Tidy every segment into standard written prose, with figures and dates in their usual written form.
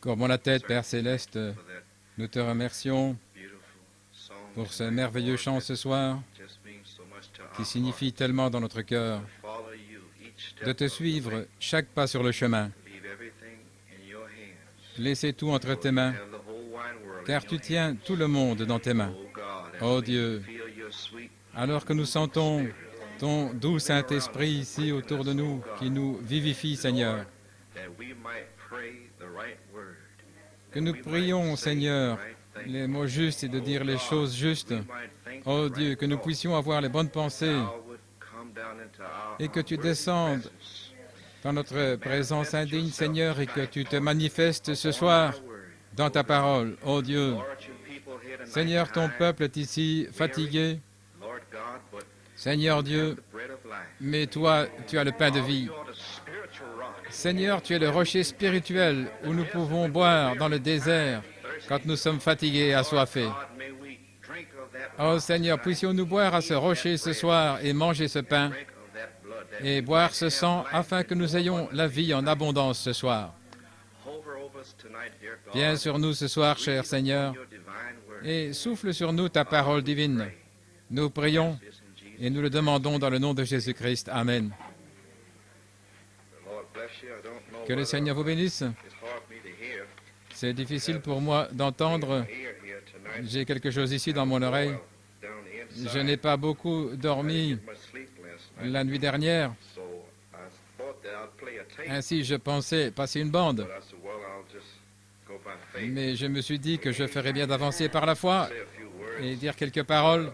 Courbons la tête, Père Céleste. Nous te remercions pour ce merveilleux chant ce soir qui signifie tellement dans notre cœur de te suivre chaque pas sur le chemin. Laissez tout entre tes mains, car tu tiens tout le monde dans tes mains. Ô Dieu, alors que nous sentons ton doux Saint-Esprit ici autour de nous, qui nous vivifie, Seigneur, que nous prions, Seigneur, les mots justes et de dire les choses justes. Ô Dieu, que nous puissions avoir les bonnes pensées et que tu descendes dans notre présence indigne, Seigneur, et que tu te manifestes ce soir dans ta parole. Ô Dieu, Seigneur, ton peuple est ici fatigué. Seigneur Dieu, mais toi, tu as le pain de vie. Seigneur, tu es le rocher spirituel où nous pouvons boire dans le désert quand nous sommes fatigués et assoiffés. Oh Seigneur, puissions-nous boire à ce rocher ce soir et manger ce pain et boire ce sang afin que nous ayons la vie en abondance ce soir. Viens sur nous ce soir, cher Seigneur, et souffle sur nous ta parole divine. Nous prions et nous le demandons dans le nom de Jésus-Christ. Amen. Que le Seigneur vous bénisse. C'est difficile pour moi d'entendre. J'ai quelque chose ici dans mon oreille. Je n'ai pas beaucoup dormi la nuit dernière. Ainsi, je pensais passer une bande. Mais je me suis dit que je ferais bien d'avancer par la foi et dire quelques paroles,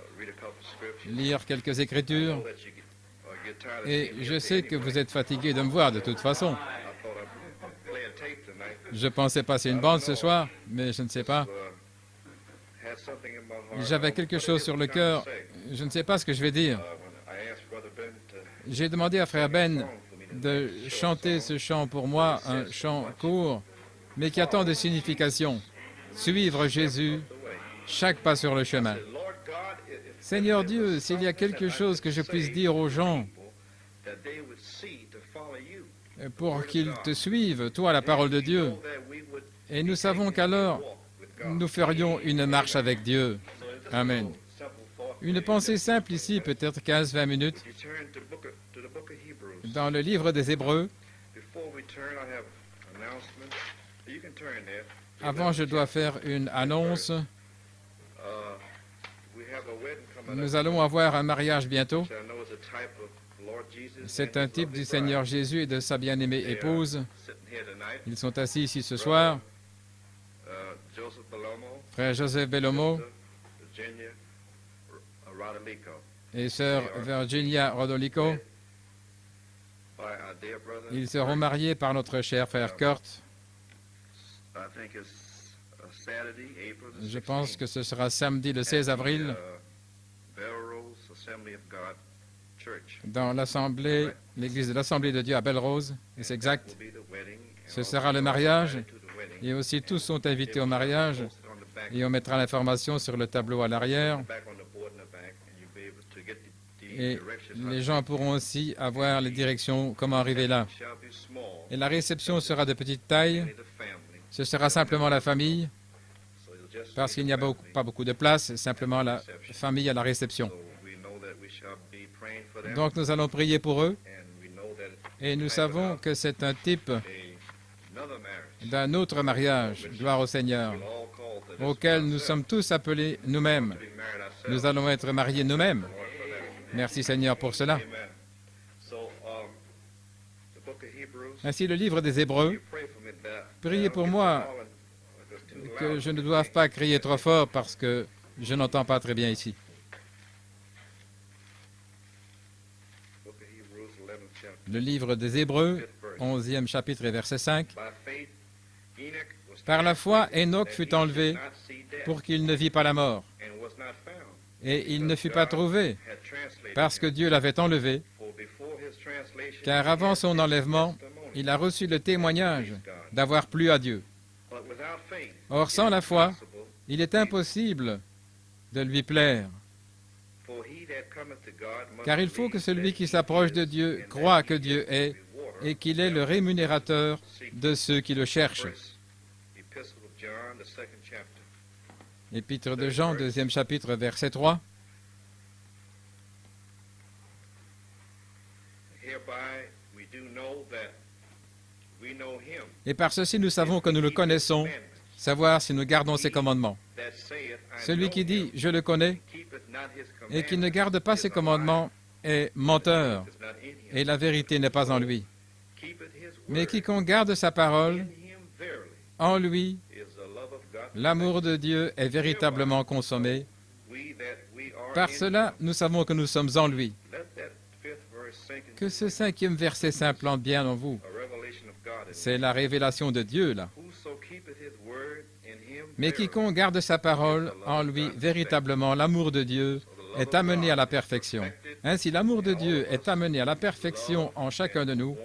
lire quelques écritures. Et je sais que vous êtes fatigué de me voir de toute façon. Je pensais passer une bande ce soir, mais je ne sais pas. J'avais quelque chose sur le cœur. Je ne sais pas ce que je vais dire. J'ai demandé à Frère Ben de chanter ce chant pour moi, un chant court, mais qui a tant de signification. Suivre Jésus, chaque pas sur le chemin. Seigneur Dieu, s'il y a quelque chose que je puisse dire aux gens pour qu'ils te suivent, toi, la parole de Dieu, et nous savons qu'alors, nous ferions une marche avec Dieu. Amen. Une pensée simple ici, peut-être 15-20 minutes, dans le livre des Hébreux. Avant, je dois faire une annonce. Nous allons avoir un mariage bientôt. C'est un type du Seigneur Jésus et de sa bien-aimée épouse. Ils sont assis ici ce soir. Frère Joseph Bellomo et sœur Virginia Rodolico. Ils seront mariés par notre cher frère Kurt. Je pense que ce sera samedi le 16 avril dans l'Assemblée, l'église de l'Assemblée de Dieu à Belle-Rose. Et c'est exact. Ce sera le mariage. Et aussi tous sont invités au mariage. Et on mettra l'information sur le tableau à l'arrière. Et les gens pourront aussi avoir les directions, comment arriver là. Et la réception sera de petite taille. Ce sera simplement la famille, parce qu'il n'y a pas beaucoup de place, simplement la famille à la réception. Donc nous allons prier pour eux, et nous savons que c'est un type d'un autre mariage, gloire au Seigneur, auquel nous sommes tous appelés nous-mêmes. Nous allons être mariés nous-mêmes. Merci Seigneur pour cela. Ainsi, le livre des Hébreux, priez pour moi que je ne doive pas crier trop fort parce que je n'entends pas très bien ici. Le livre des Hébreux, 11e chapitre et verset 5. Par la foi, Enoch fut enlevé pour qu'il ne vit pas la mort. Et il ne fut pas trouvé parce que Dieu l'avait enlevé, car avant son enlèvement, il a reçu le témoignage d'avoir plu à Dieu. Or, sans la foi, il est impossible de lui plaire, car il faut que celui qui s'approche de Dieu croie que Dieu est et qu'il est le rémunérateur de ceux qui le cherchent. Épître de Jean, 2e chapitre, verset 3. Et par ceci nous savons que nous le connaissons, savoir si nous gardons ses commandements. Celui qui dit « je le connais » et qui ne garde pas ses commandements est menteur, et la vérité n'est pas en lui. Mais quiconque garde sa parole, en lui, l'amour de Dieu est véritablement consommé. Par cela, nous savons que nous sommes en lui. Que ce 5e verset s'implante bien en vous. C'est la révélation de Dieu, là. Mais quiconque garde sa parole, en lui, véritablement, l'amour de Dieu est amené à la perfection. Ainsi, l'amour de Dieu est amené à la perfection en chacun de nous,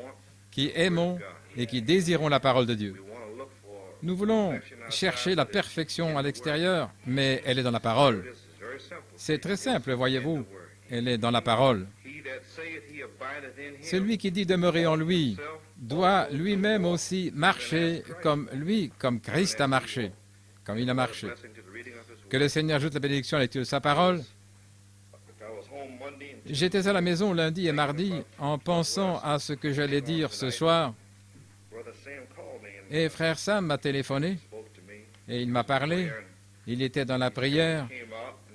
qui aimons et qui désirons la parole de Dieu. Nous voulons chercher la perfection à l'extérieur, mais elle est dans la parole. C'est très simple, voyez-vous. Elle est dans la parole. Celui qui dit demeurer en lui doit lui-même aussi marcher comme lui, comme Christ a marché, comme il a marché. Que le Seigneur ajoute la bénédiction à la lecture de sa parole. J'étais à la maison lundi et mardi en pensant à ce que j'allais dire ce soir. Et frère Sam m'a téléphoné et il m'a parlé. Il était dans la prière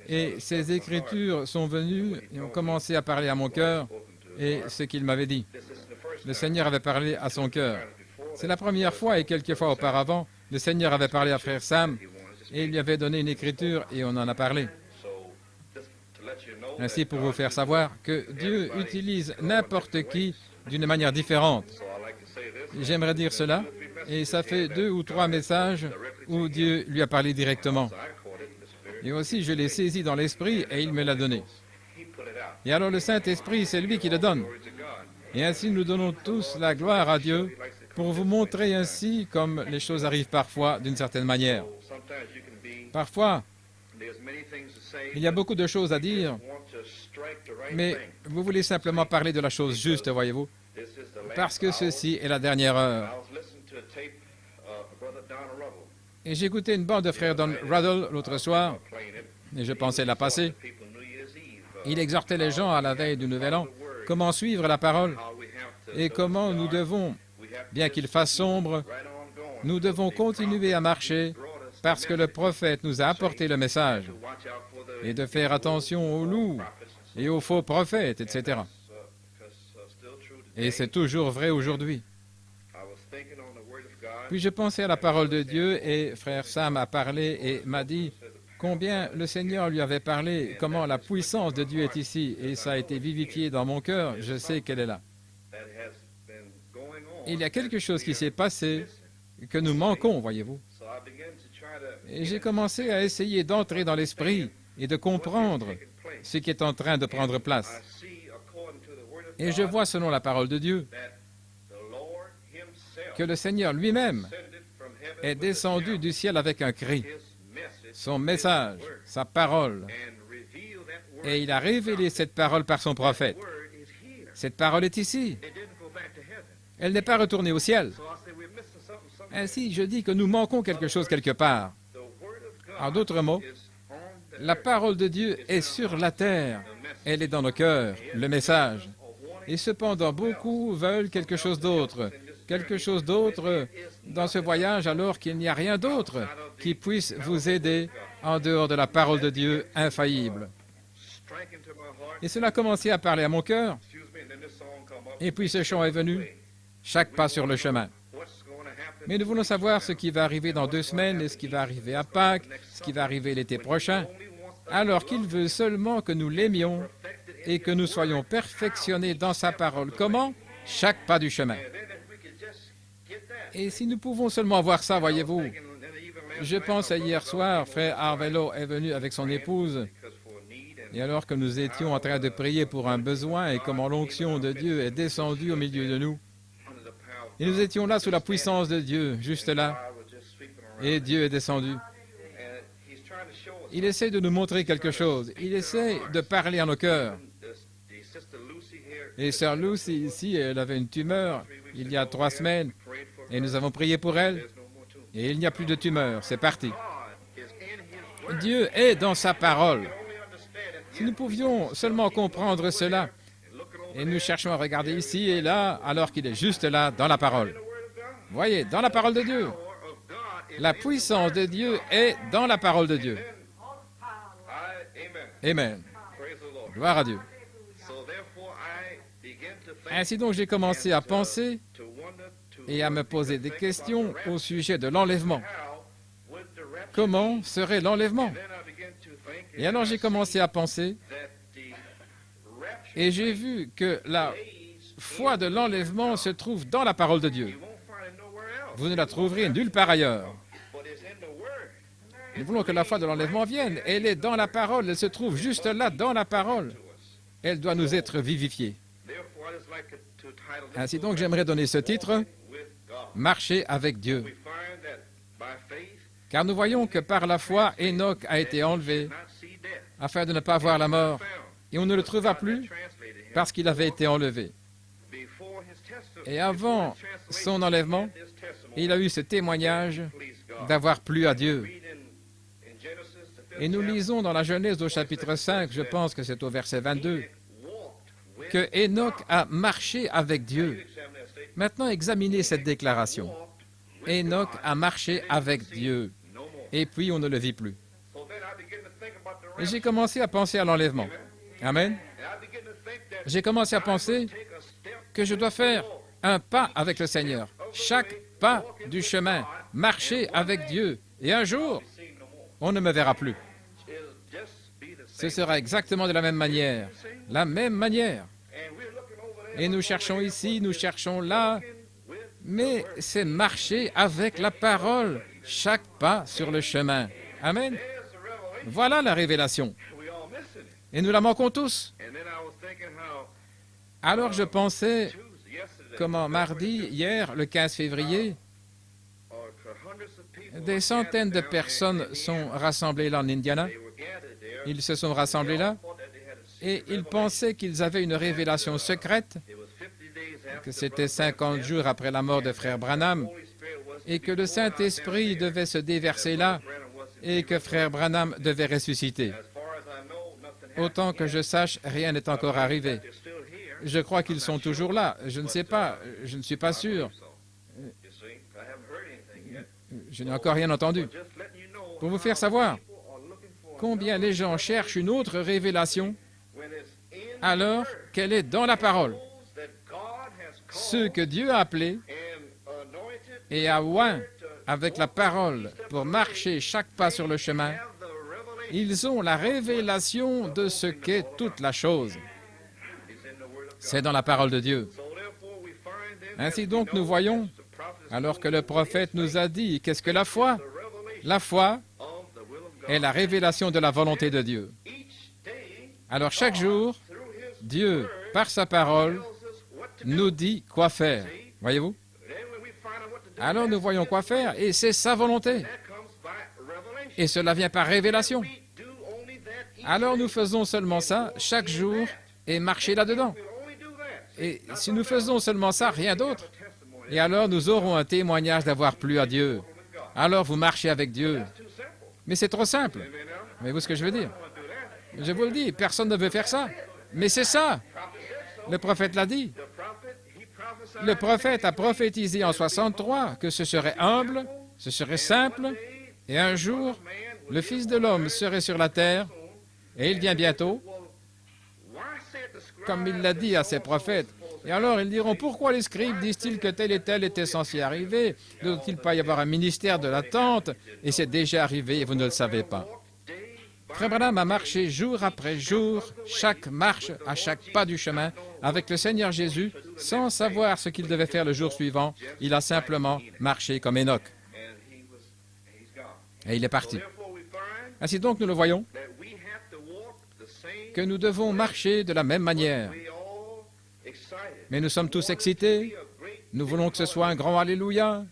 et ses écritures sont venues et ont commencé à parler à mon cœur et ce qu'il m'avait dit. Le Seigneur avait parlé à son cœur. C'est la première fois et quelques fois auparavant, le Seigneur avait parlé à frère Sam et il lui avait donné une écriture et on en a parlé. Ainsi, pour vous faire savoir que Dieu utilise n'importe qui d'une manière différente. J'aimerais dire cela, et ça fait 2 ou 3 messages où Dieu lui a parlé directement. Et aussi, je l'ai saisi dans l'esprit et il me l'a donné. Et alors le Saint-Esprit, c'est lui qui le donne. Et ainsi, nous donnons tous la gloire à Dieu pour vous montrer ainsi comme les choses arrivent parfois d'une certaine manière. Parfois, il y a beaucoup de choses à dire, mais vous voulez simplement parler de la chose juste, voyez-vous, parce que ceci est la dernière heure. Et j'ai écouté une bande de frère Don Ruddle l'autre soir, et je pensais la passer. Il exhortait les gens à la veille du Nouvel An, comment suivre la parole, et comment nous devons, bien qu'il fasse sombre, nous devons continuer à marcher, parce que le prophète nous a apporté le message, et de faire attention aux loups et aux faux prophètes, etc. Et c'est toujours vrai aujourd'hui. Puis je pensais à la parole de Dieu et frère Sam a parlé et m'a dit combien le Seigneur lui avait parlé, comment la puissance de Dieu est ici, et ça a été vivifié dans mon cœur, je sais qu'elle est là. Il y a quelque chose qui s'est passé que nous manquons, voyez-vous. Et j'ai commencé à essayer d'entrer dans l'esprit et de comprendre ce qui est en train de prendre place. Et je vois, selon la parole de Dieu, que le Seigneur lui-même est descendu du ciel avec un cri, son message, sa parole, et il a révélé cette parole par son prophète. Cette parole est ici. Elle n'est pas retournée au ciel. Ainsi, je dis que nous manquons quelque chose quelque part. En d'autres mots, la parole de Dieu est sur la terre. Elle est dans nos cœurs, le message. Et cependant, beaucoup veulent quelque chose d'autre dans ce voyage, alors qu'il n'y a rien d'autre qui puisse vous aider en dehors de la parole de Dieu infaillible. Et cela a commencé à parler à mon cœur. Et puis ce chant est venu, chaque pas sur le chemin. Mais nous voulons savoir ce qui va arriver dans 2 semaines, et ce qui va arriver à Pâques, ce qui va arriver l'été prochain, alors qu'il veut seulement que nous l'aimions et que nous soyons perfectionnés dans sa parole. Comment? Chaque pas du chemin. Et si nous pouvons seulement voir ça, voyez-vous, je pense à hier soir, frère Arvelo est venu avec son épouse, et alors que nous étions en train de prier pour un besoin et comment l'onction de Dieu est descendue au milieu de nous, et nous étions là sous la puissance de Dieu, juste là, et Dieu est descendu. Il essaie de nous montrer quelque chose, il essaie de parler à nos cœurs. Et sœur Lucy, ici, elle avait une tumeur il y a 3 semaines, et nous avons prié pour elle. Et il n'y a plus de tumeur, c'est parti. Dieu est dans sa parole. Si nous pouvions seulement comprendre cela, et nous cherchons à regarder ici et là, alors qu'il est juste là, dans la parole. Voyez, dans la parole de Dieu. La puissance de Dieu est dans la parole de Dieu. Amen. Gloire à Dieu. Ainsi donc, j'ai commencé à penser et à me poser des questions au sujet de l'enlèvement. Comment serait l'enlèvement? Et alors j'ai commencé à penser et j'ai vu que la foi de l'enlèvement se trouve dans la parole de Dieu. Vous ne la trouverez nulle part ailleurs. Nous voulons que la foi de l'enlèvement vienne. Elle est dans la parole, elle se trouve juste là, dans la parole. Elle doit nous être vivifiée. Ainsi donc, j'aimerais donner ce titre, « Marcher avec Dieu ». Car nous voyons que par la foi, Enoch a été enlevé afin de ne pas voir la mort. Et on ne le trouva plus parce qu'il avait été enlevé. Et avant son enlèvement, il a eu ce témoignage d'avoir plu à Dieu. Et nous lisons dans la Genèse au chapitre 5, je pense que c'est au verset 22, que Enoch a marché avec Dieu. Maintenant, examinez cette déclaration. Enoch a marché avec Dieu. Et puis, on ne le vit plus. Et j'ai commencé à penser à l'enlèvement. Amen. J'ai commencé à penser que je dois faire un pas avec le Seigneur. Chaque pas du chemin, marcher avec Dieu. Et un jour, on ne me verra plus. Ce sera exactement de la même manière. La même manière. Et nous cherchons ici, nous cherchons là, mais c'est marcher avec la parole, chaque pas sur le chemin. Amen. Voilà la révélation. Et nous la manquons tous. Alors je pensais comment mardi, hier, le 15 février, des centaines de personnes sont rassemblées là en Indiana. Ils se sont rassemblés là et ils pensaient qu'ils avaient une révélation secrète, que c'était 50 jours après la mort de frère Branham et que le Saint-Esprit devait se déverser là et que frère Branham devait ressusciter. Autant que je sache, rien n'est encore arrivé. Je crois qu'ils sont toujours là. Je ne sais pas, je ne suis pas sûr. Je n'ai encore rien entendu. Pour vous faire savoir combien les gens cherchent une autre révélation alors qu'elle est dans la parole. Ceux que Dieu a appelés et a oint avec la parole pour marcher chaque pas sur le chemin, ils ont la révélation de ce qu'est toute la chose. C'est dans la parole de Dieu. Ainsi donc, nous voyons, alors que le prophète nous a dit, qu'est-ce que la foi? La foi est la révélation de la volonté de Dieu. Alors chaque jour, Dieu, par sa parole, nous dit quoi faire. Voyez-vous? Alors nous voyons quoi faire, et c'est sa volonté. Et cela vient par révélation. Alors nous faisons seulement ça chaque jour et marcher là-dedans. Et si nous faisons seulement ça, rien d'autre, et alors nous aurons un témoignage d'avoir plu à Dieu. Alors vous marchez avec Dieu. Mais c'est trop simple. Voyez-vous ce que je veux dire? Je vous le dis, personne ne veut faire ça. Mais c'est ça. Le prophète l'a dit. Le prophète a prophétisé en 63 que ce serait humble, ce serait simple, et un jour, le Fils de l'homme serait sur la terre, et il vient bientôt, comme il l'a dit à ses prophètes. Et alors, ils diront, pourquoi les scribes disent-ils que tel et tel était censé arriver? Ne doit-il pas y avoir un ministère de l'attente? Et c'est déjà arrivé, et vous ne le savez pas. Frère Branham a marché jour après jour, chaque marche, à chaque pas du chemin, avec le Seigneur Jésus, sans savoir ce qu'il devait faire le jour suivant. Il a simplement marché comme Enoch. Et il est parti. Ainsi donc, nous le voyons, que nous devons marcher de la même manière. Mais nous sommes tous excités. Nous voulons que ce soit un grand Alléluia.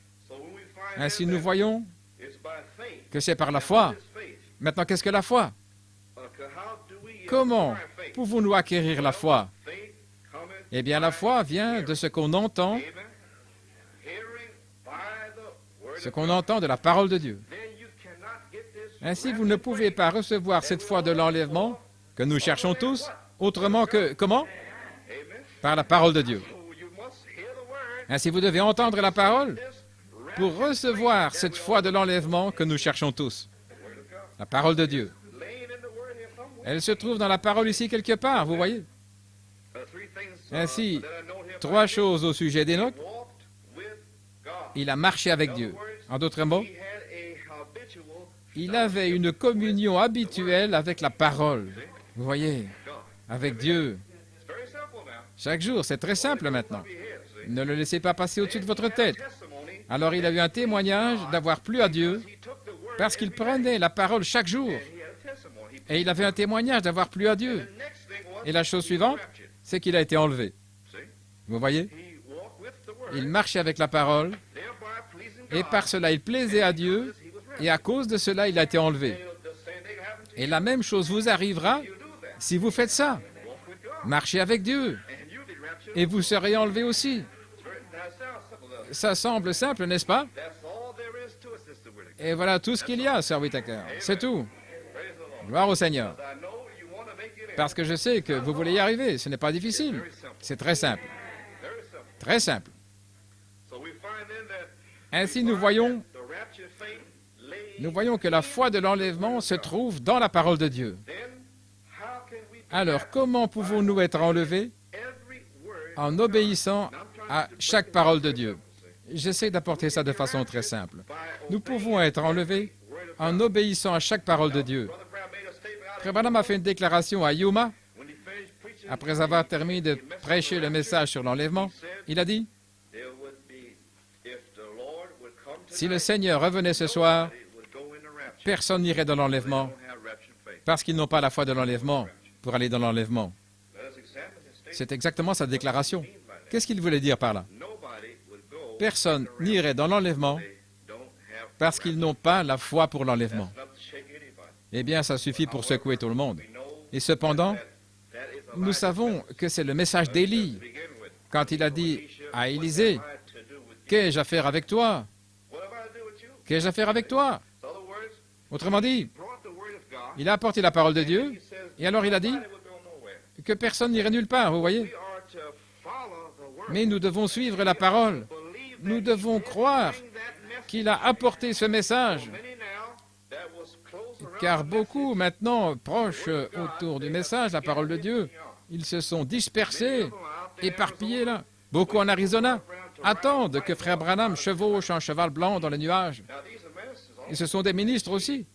Ainsi, nous voyons que c'est par la foi. Maintenant, qu'est-ce que la foi? Comment pouvons-nous acquérir la foi? Eh bien, la foi vient de ce qu'on entend, ce qu'on entend de la parole de Dieu. Ainsi, vous ne pouvez pas recevoir cette foi de l'enlèvement que nous cherchons tous, autrement que, comment? Par la parole de Dieu. Ainsi, vous devez entendre la parole pour recevoir cette foi de l'enlèvement que nous cherchons tous. La parole de Dieu. Elle se trouve dans la parole ici quelque part, vous voyez. Ainsi, 3 choses au sujet d'Enoch. Il a marché avec Dieu. En d'autres mots, il avait une communion habituelle avec la parole. Vous voyez, avec Dieu. Chaque jour, c'est très simple maintenant. Ne le laissez pas passer au-dessus de votre tête. Alors il a eu un témoignage d'avoir plu à Dieu parce qu'il prenait la parole chaque jour. Et il avait un témoignage d'avoir plu à Dieu. Et la chose suivante, c'est qu'il a été enlevé. Vous voyez? Il marchait avec la parole, et par cela il plaisait à Dieu, et à cause de cela il a été enlevé. Et la même chose vous arrivera si vous faites ça. Marchez avec Dieu, et vous serez enlevé aussi. Ça semble simple, n'est-ce pas? Et voilà tout ce qu'il y a, Sir Whittaker. C'est tout. Gloire au Seigneur. Parce que je sais que vous voulez y arriver. Ce n'est pas difficile. C'est très simple. Très simple. Ainsi, nous voyons que la foi de l'enlèvement se trouve dans la parole de Dieu. Alors, comment pouvons-nous être enlevés? En obéissant à chaque parole de Dieu. J'essaie d'apporter ça de façon très simple. Nous pouvons être enlevés en obéissant à chaque parole de Dieu. Frère Branham a fait une déclaration à Yuma, après avoir terminé de prêcher le message sur l'enlèvement. Il a dit, « Si le Seigneur revenait ce soir, personne n'irait dans l'enlèvement, parce qu'ils n'ont pas la foi de l'enlèvement pour aller dans l'enlèvement. » C'est exactement sa déclaration. Qu'est-ce qu'il voulait dire par là? Personne n'irait dans l'enlèvement parce qu'ils n'ont pas la foi pour l'enlèvement. Eh bien, ça suffit pour secouer tout le monde. Et cependant, nous savons que c'est le message d'Élie, quand il a dit à Élisée, « Qu'ai-je à faire avec toi? Qu'ai-je à faire avec toi? » Autrement dit, il a apporté la parole de Dieu, et alors il a dit que personne n'irait nulle part, vous voyez. Mais nous devons suivre la parole. Nous devons croire qu'il a apporté ce message. Car beaucoup, maintenant, proches autour du message, la parole de Dieu, ils se sont dispersés, éparpillés là. Beaucoup en Arizona attendent que Frère Branham chevauche un cheval blanc dans les nuages. Et ce sont des ministres aussi,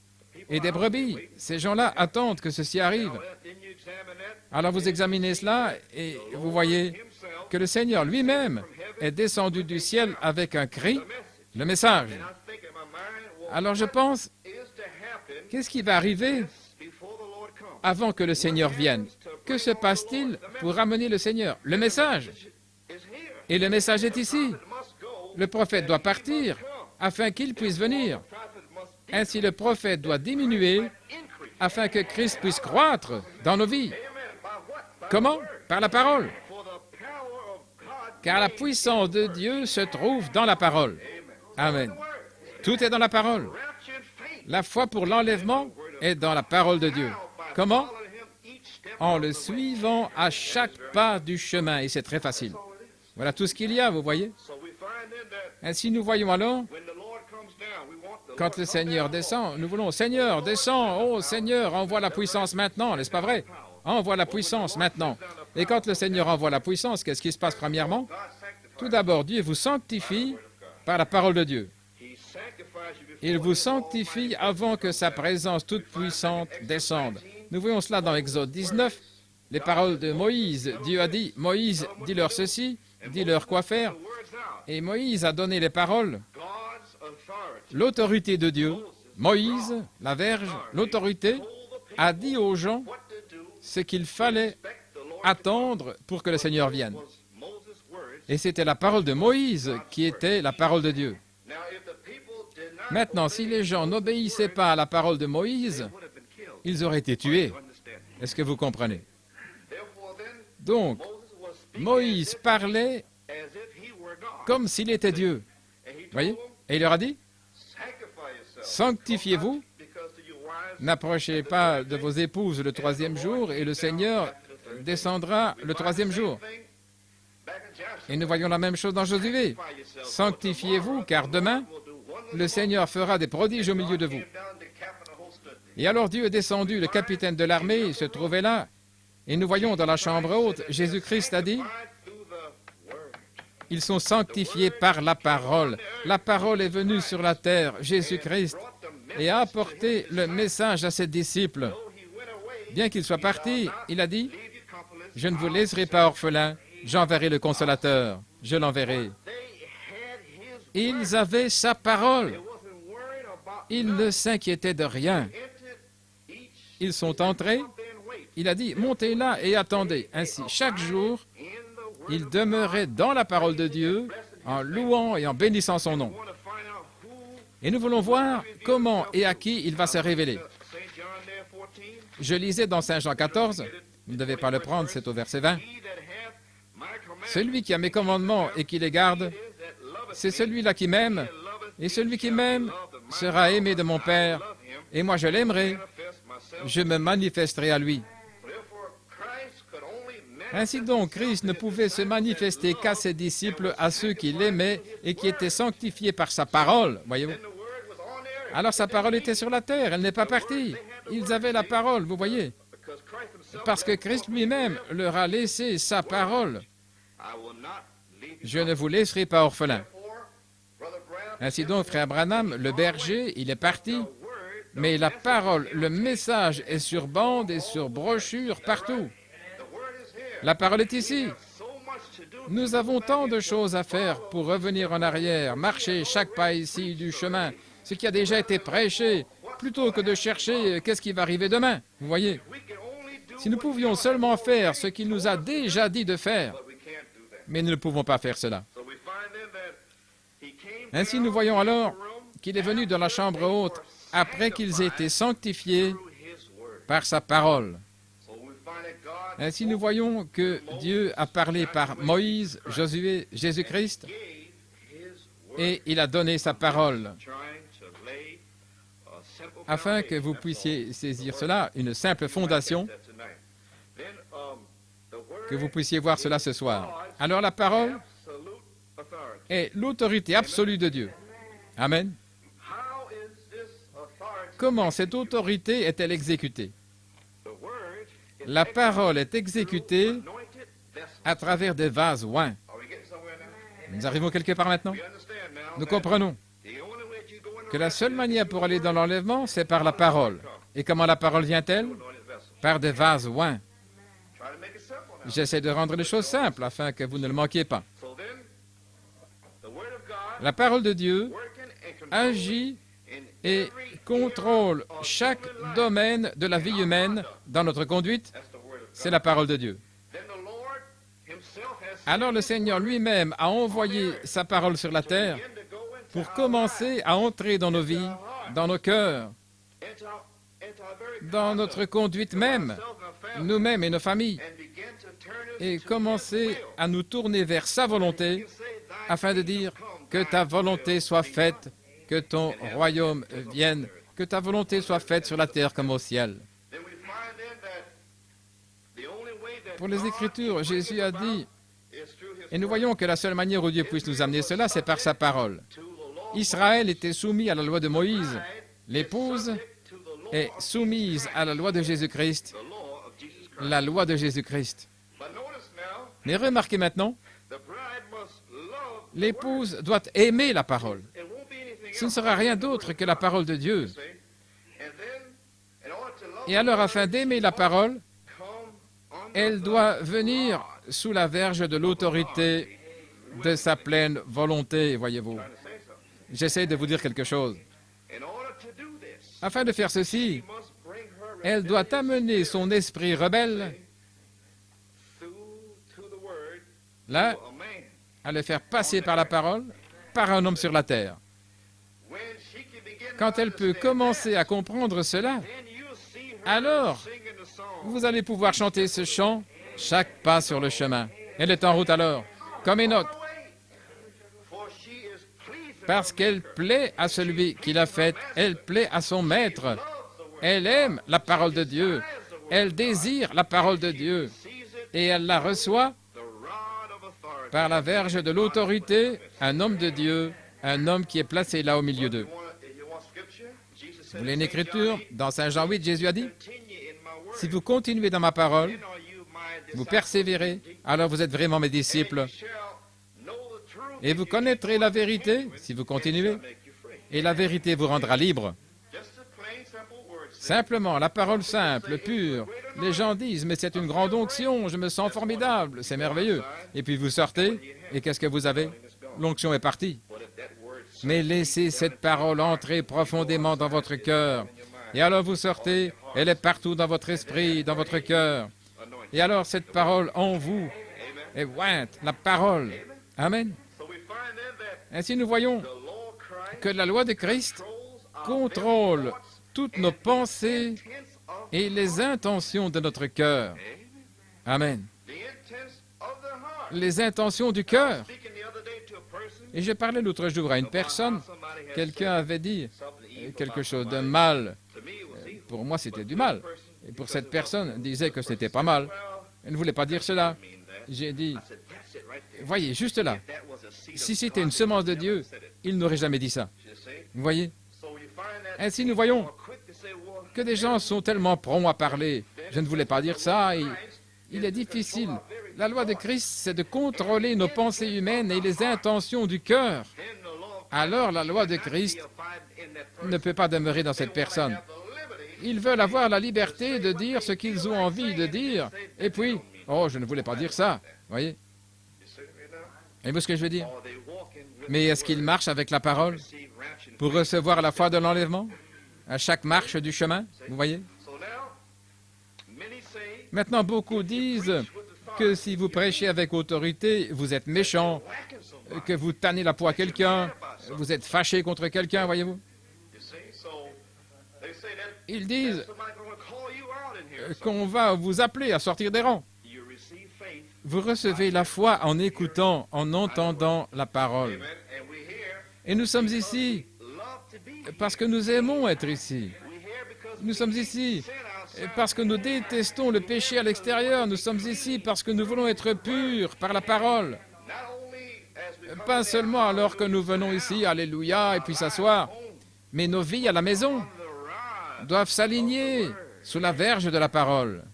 et des brebis. Ces gens-là attendent que ceci arrive. Alors vous examinez cela, et vous voyez que le Seigneur lui-même est descendu du ciel avec un cri, le message. Alors je pense, qu'est-ce qui va arriver avant que le Seigneur vienne? Que se passe-t-il pour ramener le Seigneur? Le message. Et le message est ici. Le prophète doit partir afin qu'il puisse venir. Ainsi, le prophète doit diminuer afin que Christ puisse croître dans nos vies. Comment? Par la parole. Car la puissance de Dieu se trouve dans la parole. Amen. Tout est dans la parole. La foi pour l'enlèvement est dans la parole de Dieu. Comment? En le suivant à chaque pas du chemin, et c'est très facile. Voilà tout ce qu'il y a, vous voyez. Ainsi, nous voyons alors, quand le Seigneur descend, nous voulons, Seigneur, descends, oh Seigneur, envoie la puissance maintenant, n'est-ce pas vrai? Envoie la puissance maintenant. Et quand le Seigneur envoie la puissance, qu'est-ce qui se passe premièrement? Tout d'abord, Dieu vous sanctifie par la parole de Dieu. Il vous sanctifie avant que sa présence toute puissante descende. Nous voyons cela dans Exode 19, les paroles de Moïse. Dieu a dit, Moïse, dis-leur ceci, dis-leur quoi faire. Et Moïse a donné les paroles. L'autorité de Dieu, Moïse, la Vierge, l'autorité, a dit aux gens ce qu'il fallait attendre pour que le Seigneur vienne. Et c'était la parole de Moïse qui était la parole de Dieu. Maintenant, si les gens n'obéissaient pas à la parole de Moïse, ils auraient été tués. Est-ce que vous comprenez? Donc, Moïse parlait comme s'il était Dieu. Voyez? Et il leur a dit, sanctifiez-vous, n'approchez pas de vos épouses le troisième jour, et le Seigneur descendra le troisième jour. Et nous voyons la même chose dans Josué. Sanctifiez-vous, car demain, le Seigneur fera des prodiges au milieu de vous. Et alors Dieu est descendu, le capitaine de l'armée se trouvait là, et nous voyons dans la chambre haute, Jésus-Christ a dit, ils sont sanctifiés par la parole. La parole est venue sur la terre, Jésus-Christ, et a apporté le message à ses disciples. Bien qu'il soit parti, il a dit, je ne vous laisserai pas orphelins, j'enverrai le Consolateur, je l'enverrai. Ils avaient sa parole. Ils ne s'inquiétaient de rien. Ils sont entrés. Il a dit, montez là et attendez. Ainsi, chaque jour, ils demeuraient dans la parole de Dieu en louant et en bénissant son nom. Et nous voulons voir comment et à qui il va se révéler. Je lisais dans Saint Jean 14, vous ne devez pas le prendre, c'est au verset 20. Celui qui a mes commandements et qui les garde, c'est celui-là qui m'aime, et celui qui m'aime sera aimé de mon Père, et moi je l'aimerai, je me manifesterai à lui. Ainsi donc, Christ ne pouvait se manifester qu'à ses disciples, à ceux qui l'aimaient et qui étaient sanctifiés par sa parole, voyez-vous. Alors sa parole était sur la terre, elle n'est pas partie. Ils avaient la parole, vous voyez. Parce que Christ lui-même leur a laissé sa parole. Je ne vous laisserai pas orphelins. Ainsi donc, frère Branham, le berger, il est parti, mais la parole, le message est sur bande et sur brochure partout. La parole est ici. Nous avons tant de choses à faire pour revenir en arrière, marcher chaque pas ici du chemin, ce qui a déjà été prêché, plutôt que de chercher qu'est-ce qui va arriver demain. Vous voyez, si nous pouvions seulement faire ce qu'il nous a déjà dit de faire, mais nous ne pouvons pas faire cela. Ainsi, nous voyons alors qu'il est venu dans la chambre haute après qu'ils aient été sanctifiés par sa parole. Ainsi, nous voyons que Dieu a parlé par Moïse, Josué, Jésus-Christ, et il a donné sa parole. Afin que vous puissiez saisir cela, une simple fondation, que vous puissiez voir cela ce soir. Alors la parole est l'autorité absolue de Dieu. Amen. Comment cette autorité est-elle exécutée? La parole est exécutée à travers des vases oints. Nous arrivons quelque part maintenant? Nous comprenons que la seule manière pour aller dans l'enlèvement, c'est par la parole. Et comment la parole vient-elle? Par des vases oints. J'essaie de rendre les choses simples afin que vous ne le manquiez pas. La parole de Dieu agit et contrôle chaque domaine de la vie humaine dans notre conduite. C'est la parole de Dieu. Alors le Seigneur lui-même a envoyé sa parole sur la terre pour commencer à entrer dans nos vies, dans nos cœurs, dans notre conduite même, nous-mêmes et nos familles, et commencer à nous tourner vers sa volonté afin de dire que ta volonté soit faite, que ton royaume vienne, que ta volonté soit faite sur la terre comme au ciel. Pour les Écritures, Jésus a dit, et nous voyons que la seule manière où Dieu puisse nous amener cela, c'est par sa parole. Israël était soumis à la loi de Moïse. L'épouse est soumise à la loi de Jésus-Christ, la loi de Jésus-Christ. Mais remarquez maintenant, l'épouse doit aimer la parole. Ce ne sera rien d'autre que la parole de Dieu. Et alors, afin d'aimer la parole, elle doit venir sous la verge de l'autorité de sa pleine volonté, voyez-vous. J'essaie de vous dire quelque chose. Afin de faire ceci, elle doit amener son esprit rebelle là, à le faire passer par la parole, par un homme sur la terre. Quand elle peut commencer à comprendre cela, alors vous allez pouvoir chanter ce chant, chaque pas sur le chemin. Elle est en route alors, comme Enoch. parce qu'elle plaît à celui qui l'a faite, elle plaît à son maître. Elle aime la parole de Dieu, elle désire la parole de Dieu, et elle la reçoit par la verge de l'autorité, un homme de Dieu, un homme qui est placé là au milieu d'eux. Vous voulez une écriture? Dans Saint Jean 8, Jésus a dit, « Si vous continuez dans ma parole, vous persévérez, alors vous êtes vraiment mes disciples. Et vous connaîtrez la vérité, si vous continuez, et la vérité vous rendra libre. » Simplement, la parole simple, pure. Les gens disent, mais c'est une grande onction, je me sens formidable, c'est merveilleux. Et puis vous sortez, et qu'est-ce que vous avez? L'onction est partie. Mais laissez cette parole entrer profondément dans votre cœur. Et alors vous sortez, elle est partout dans votre esprit, dans votre cœur. Et alors cette parole en vous est ointe, la parole. Amen. Ainsi nous voyons que la loi de Christ contrôle toutes nos pensées et les intentions de notre cœur. Amen. Les intentions du cœur. Et je parlais l'autre jour à une personne, quelqu'un avait dit quelque chose de mal. Pour moi, c'était du mal. Et pour cette personne, disait que c'était pas mal. Elle ne voulait pas dire cela. J'ai dit, voyez, juste là, si c'était une semence de Dieu, il n'aurait jamais dit ça. Vous voyez? Ainsi, nous voyons que des gens sont tellement prompts à parler. Je ne voulais pas dire ça. Il est difficile. La loi de Christ, c'est de contrôler nos pensées humaines et les intentions du cœur. Alors, la loi de Christ ne peut pas demeurer dans cette personne. Ils veulent avoir la liberté de dire ce qu'ils ont envie de dire. Et puis, oh, je ne voulais pas dire ça. Voyez? Voyez-vous ce que je veux dire? Mais est-ce qu'ils marchent avec la parole pour recevoir la foi de l'enlèvement à chaque marche du chemin? Vous voyez? Maintenant, beaucoup disent que si vous prêchez avec autorité, vous êtes méchant, que vous tannez la peau à quelqu'un, vous êtes fâché contre quelqu'un, voyez-vous? Ils disent qu'on va vous appeler à sortir des rangs. Vous recevez la foi en écoutant, en entendant la parole. Et nous sommes ici parce que nous aimons être ici. Nous sommes ici parce que nous détestons le péché à l'extérieur. Nous sommes ici parce que nous voulons être purs par la parole. Pas seulement alors que nous venons ici, alléluia, et puis s'asseoir, mais nos vies à la maison doivent s'aligner sous la verge de la parole.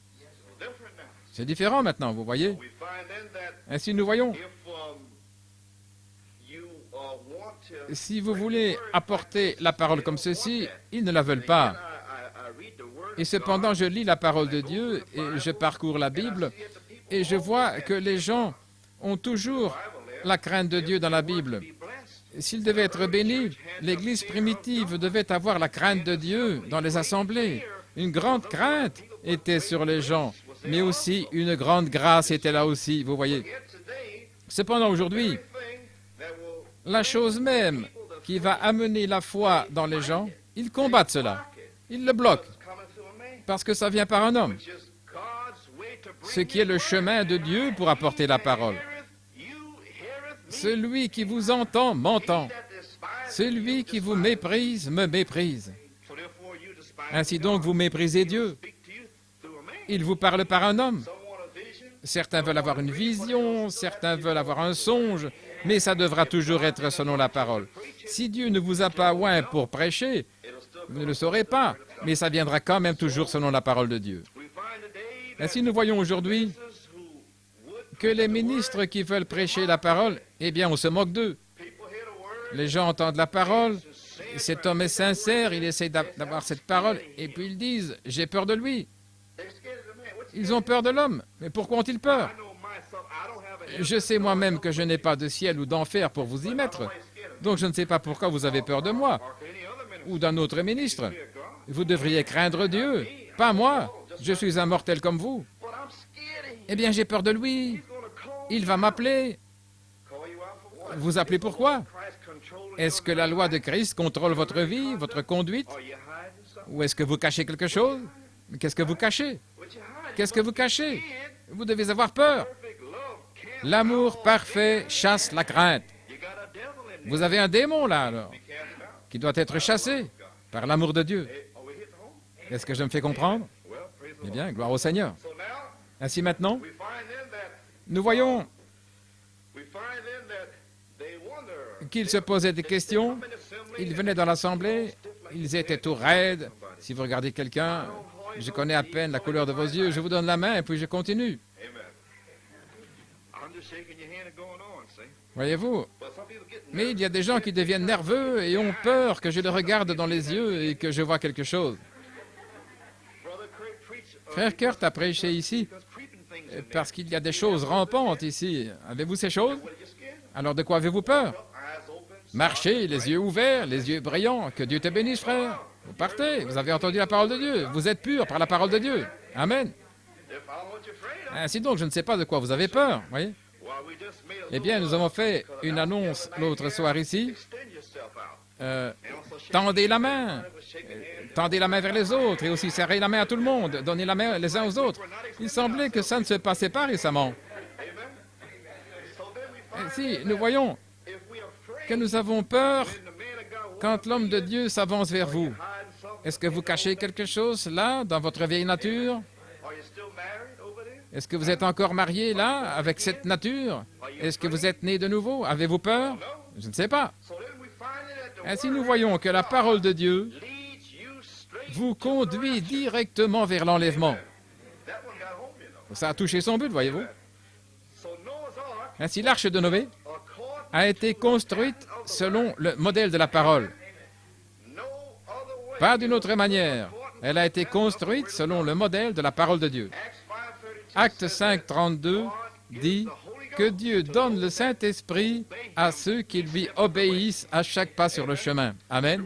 C'est différent maintenant, vous voyez? Ainsi nous voyons. Si vous voulez apporter la parole comme ceci, ils ne la veulent pas. Et cependant, je lis la parole de Dieu et je parcours la Bible et je vois que les gens ont toujours la crainte de Dieu dans la Bible. S'ils devaient être bénis, l'Église primitive devait avoir la crainte de Dieu dans les assemblées. Une grande crainte était sur les gens, mais aussi une grande grâce était là aussi, vous voyez. Cependant, aujourd'hui, la chose même qui va amener la foi dans les gens, ils combattent cela. Ils le bloquent, parce que ça vient par un homme. Ce qui est le chemin de Dieu pour apporter la parole. Celui qui vous entend, m'entend. Celui qui vous méprise, me méprise. Ainsi donc, vous méprisez Dieu. Il vous parle par un homme. Certains veulent avoir une vision, certains veulent avoir un songe, mais ça devra toujours être selon la parole. Si Dieu ne vous a pas oint pour prêcher, vous ne le saurez pas, mais ça viendra quand même toujours selon la parole de Dieu. Ainsi, nous voyons aujourd'hui que les ministres qui veulent prêcher la parole, eh bien, on se moque d'eux. Les gens entendent la parole, cet homme est sincère, il essaie d'avoir cette parole, et puis ils disent, j'ai peur de lui. Ils ont peur de l'homme, mais pourquoi ont-ils peur? Je sais moi-même que je n'ai pas de ciel ou d'enfer pour vous y mettre, donc je ne sais pas pourquoi vous avez peur de moi, ou d'un autre ministre. Vous devriez craindre Dieu, pas moi, je suis un mortel comme vous. Eh bien, j'ai peur de lui, il va m'appeler. Vous appelez pourquoi? Est-ce que la loi de Christ contrôle votre vie, votre conduite? Ou est-ce que vous cachez quelque chose? Qu'est-ce que vous cachez? Qu'est-ce que vous cachez? Vous devez avoir peur. L'amour parfait chasse la crainte. Vous avez un démon là, alors, qui doit être chassé par l'amour de Dieu. Est-ce que je me fais comprendre? Eh bien, gloire au Seigneur. Ainsi maintenant, nous voyons qu'ils se posaient des questions, ils venaient dans l'assemblée, ils étaient tout raides. Si vous regardez quelqu'un, je connais à peine la couleur de vos yeux, je vous donne la main et puis je continue. Voyez-vous? Mais il y a des gens qui deviennent nerveux et ont peur que je les regarde dans les yeux et que je vois quelque chose. Frère Kurt a prêché ici parce qu'il y a des choses rampantes ici. Avez-vous ces choses? Alors de quoi avez-vous peur? Marchez, les yeux ouverts, les yeux brillants. Que Dieu te bénisse, frère. Vous partez, vous avez entendu la parole de Dieu. Vous êtes pur par la parole de Dieu. Amen. Ainsi donc, je ne sais pas de quoi vous avez peur, voyez? Eh bien, nous avons fait une annonce l'autre soir ici. Tendez la main vers les autres et aussi serrez la main à tout le monde, donnez la main les uns aux autres. Il semblait que ça ne se passait pas récemment. Si, nous voyons que nous avons peur quand l'homme de Dieu s'avance vers vous. Est-ce que vous cachez quelque chose là, dans votre vieille nature? Est-ce que vous êtes encore marié là, avec cette nature? Est-ce que vous êtes né de nouveau? Avez-vous peur? Je ne sais pas. Ainsi, nous voyons que la parole de Dieu vous conduit directement vers l'enlèvement. Ça a touché son but, voyez-vous. Ainsi, l'arche de Noé a été construite selon le modèle de la parole. Pas d'une autre manière. Elle a été construite selon le modèle de la parole de Dieu. Acte 5, 32 dit que Dieu donne le Saint-Esprit à ceux qui lui obéissent à chaque pas sur le chemin. Amen.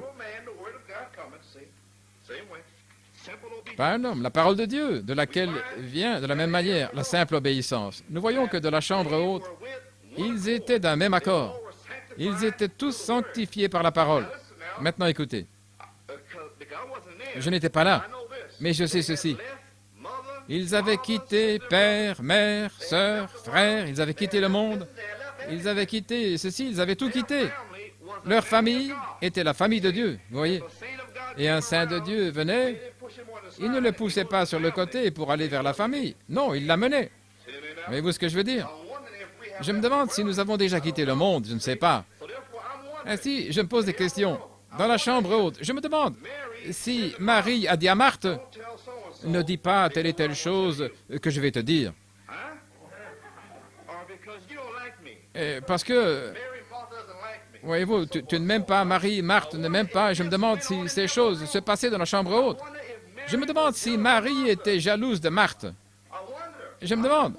Pas un homme, la parole de Dieu, de laquelle vient de la même manière la simple obéissance. Nous voyons que de la chambre haute, ils étaient d'un même accord. Ils étaient tous sanctifiés par la parole. Maintenant, écoutez. Je n'étais pas là, mais je sais ceci. Ils avaient quitté père, mère, sœur, frère, ils avaient quitté le monde, ils avaient quitté ceci, ils avaient tout quitté. Leur famille était la famille de Dieu, vous voyez. Et un saint de Dieu venait, il ne le poussait pas sur le côté pour aller vers la famille. Non, il l'amenait. Voyez-vous ce que je veux dire? Je me demande si nous avons déjà quitté le monde, je ne sais pas. Ainsi, je me pose des questions. Dans la chambre haute, je me demande si Marie a dit à Marthe, ne dis pas telle et telle chose que je vais te dire. Parce que, voyez-vous, tu ne m'aimes pas, Marie, Marthe ne m'aime pas, et je me demande si ces choses se passaient dans la chambre haute. Je me demande si Marie était jalouse de Marthe. Je me demande.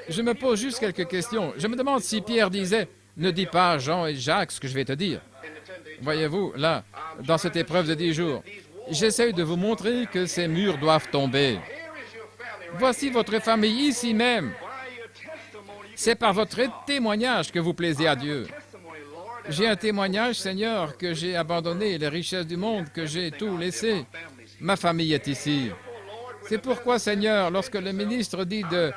Je me pose juste quelques questions. Je me demande si Pierre disait, ne dis pas à Jean et Jacques ce que je vais te dire. Voyez-vous, là, dans cette épreuve de 10 jours, j'essaie de vous montrer que ces murs doivent tomber. Voici votre famille ici même. C'est par votre témoignage que vous plaisez à Dieu. J'ai un témoignage, Seigneur, que j'ai abandonné les richesses du monde, que j'ai tout laissé. Ma famille est ici. C'est pourquoi, Seigneur, lorsque le ministre dit de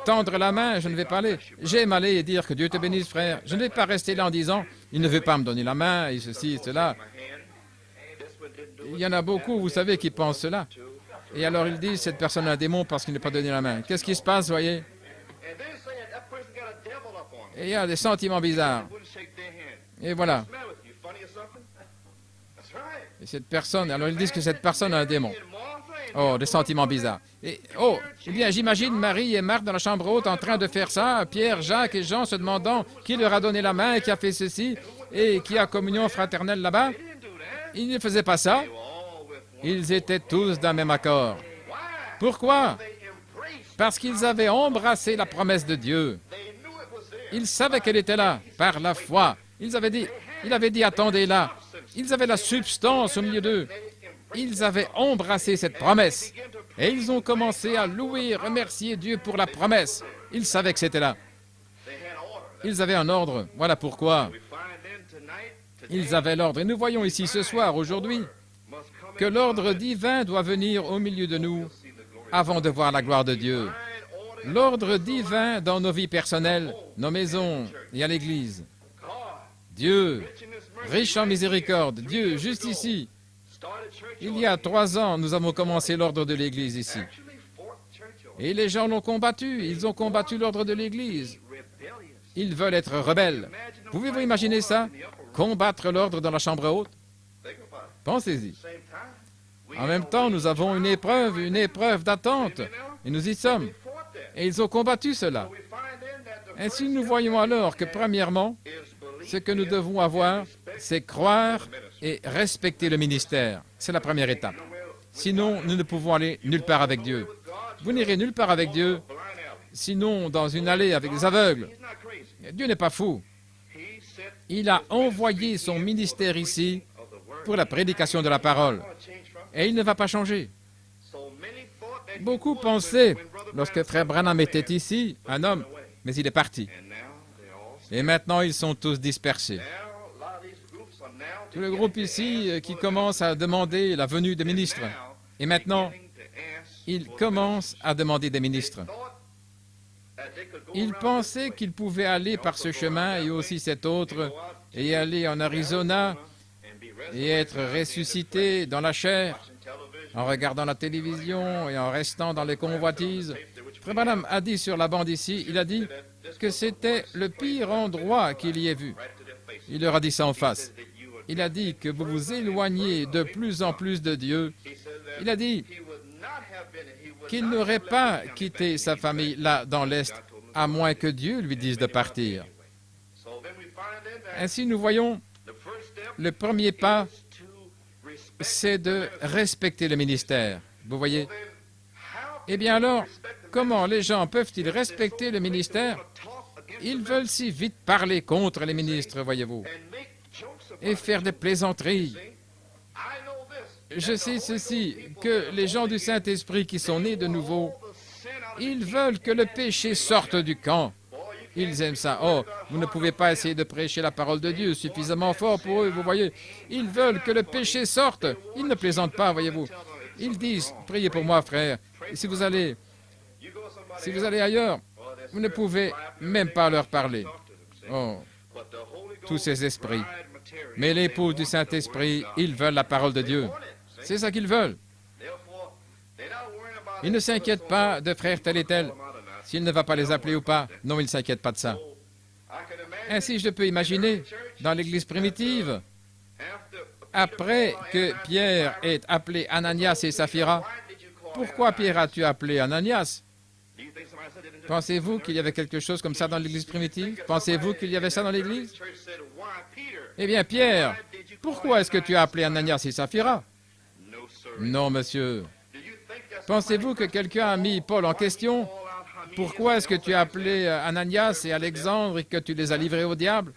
tendre la main, je ne vais pas aller. J'aime aller et dire que Dieu te bénisse, frère. Je ne vais pas rester là en disant, il ne veut pas me donner la main, et ceci, et cela. Il y en a beaucoup, vous savez, qui pensent cela. Et alors ils disent, cette personne a un démon parce qu'il n'a pas donné la main. Qu'est-ce qui se passe, voyez? Et il y a des sentiments bizarres. Et voilà. Et cette personne, alors ils disent que cette personne a un démon. Oh, des sentiments bizarres. Et, oh, eh bien, j'imagine Marie et Marthe dans la chambre haute en train de faire ça, Pierre, Jacques et Jean se demandant qui leur a donné la main, qui a fait ceci, et qui a communion fraternelle là-bas. Ils ne faisaient pas ça. Ils étaient tous d'un même accord. Pourquoi? Parce qu'ils avaient embrassé la promesse de Dieu. Ils savaient qu'elle était là, par la foi. Il avait dit, attendez-la. Ils avaient la substance au milieu d'eux. Ils avaient embrassé cette promesse. Et ils ont commencé à louer, remercier Dieu pour la promesse. Ils savaient que c'était là. Ils avaient un ordre. Voilà pourquoi. Ils avaient l'ordre. Et nous voyons ici ce soir, aujourd'hui, que l'ordre divin doit venir au milieu de nous avant de voir la gloire de Dieu. L'ordre divin dans nos vies personnelles, nos maisons et à l'Église. Dieu, riche en miséricorde, Dieu, juste ici. Il y a 3 ans, nous avons commencé l'ordre de l'Église ici. Et les gens l'ont combattu, ils ont combattu l'ordre de l'Église. Ils veulent être rebelles. Pouvez-vous imaginer ça? Combattre l'ordre dans la chambre haute? Pensez-y. En même temps, nous avons une épreuve d'attente, et nous y sommes. Et ils ont combattu cela. Ainsi, nous voyons alors que, premièrement, ce que nous devons avoir, c'est croire et respecter le ministère. C'est la première étape. Sinon, nous ne pouvons aller nulle part avec Dieu. Vous n'irez nulle part avec Dieu, sinon dans une allée avec des aveugles. Dieu n'est pas fou. Il a envoyé son ministère ici pour la prédication de la parole. Et il ne va pas changer. Beaucoup pensaient, lorsque Frère Branham était ici, un homme, mais il est parti. Et maintenant, ils sont tous dispersés. Tout le groupe ici qui commence à demander la venue des ministres. Et maintenant, ils commencent à demander des ministres. Ils pensaient qu'ils pouvaient aller par ce chemin et aussi cet autre, et aller en Arizona et être ressuscités dans la chair, en regardant la télévision et en restant dans les convoitises. Frère Branham a dit sur la bande ici, il a dit que c'était le pire endroit qu'il y ait vu. Il leur a dit ça en face. Il a dit que vous vous éloignez de plus en plus de Dieu. Il a dit qu'il n'aurait pas quitté sa famille là dans l'Est, à moins que Dieu lui dise de partir. Ainsi, nous voyons, le premier pas, c'est de respecter le ministère. Vous voyez? Eh bien alors, comment les gens peuvent-ils respecter le ministère? Ils veulent si vite parler contre les ministres, voyez-vous, et faire des plaisanteries. Je sais ceci, que les gens du Saint-Esprit qui sont nés de nouveau, ils veulent que le péché sorte du camp. Ils aiment ça. Oh, vous ne pouvez pas essayer de prêcher la parole de Dieu suffisamment fort pour eux, vous voyez. Ils veulent que le péché sorte. Ils ne plaisantent pas, voyez-vous. Ils disent, priez pour moi, frère. Si vous allez ailleurs, vous ne pouvez même pas leur parler. Oh, tous ces esprits. Mais l'épouse du Saint-Esprit, ils veulent la parole de Dieu. C'est ça qu'ils veulent. Ils ne s'inquiètent pas de frère tel et tel, s'il ne va pas les appeler ou pas. Non, ils ne s'inquiètent pas de ça. Ainsi, je peux imaginer, dans l'Église primitive, après que Pierre ait appelé Ananias et Saphira, pourquoi Pierre as-tu appelé Ananias? Pensez-vous qu'il y avait quelque chose comme ça dans l'Église primitive? Pensez-vous qu'il y avait ça dans l'Église? Eh bien, Pierre, pourquoi est-ce que tu as appelé Ananias et Saphira? Non, monsieur. Pensez-vous que quelqu'un a mis Paul en question? Pourquoi est-ce que tu as appelé Ananias et Alexandre et que tu les as livrés au diable?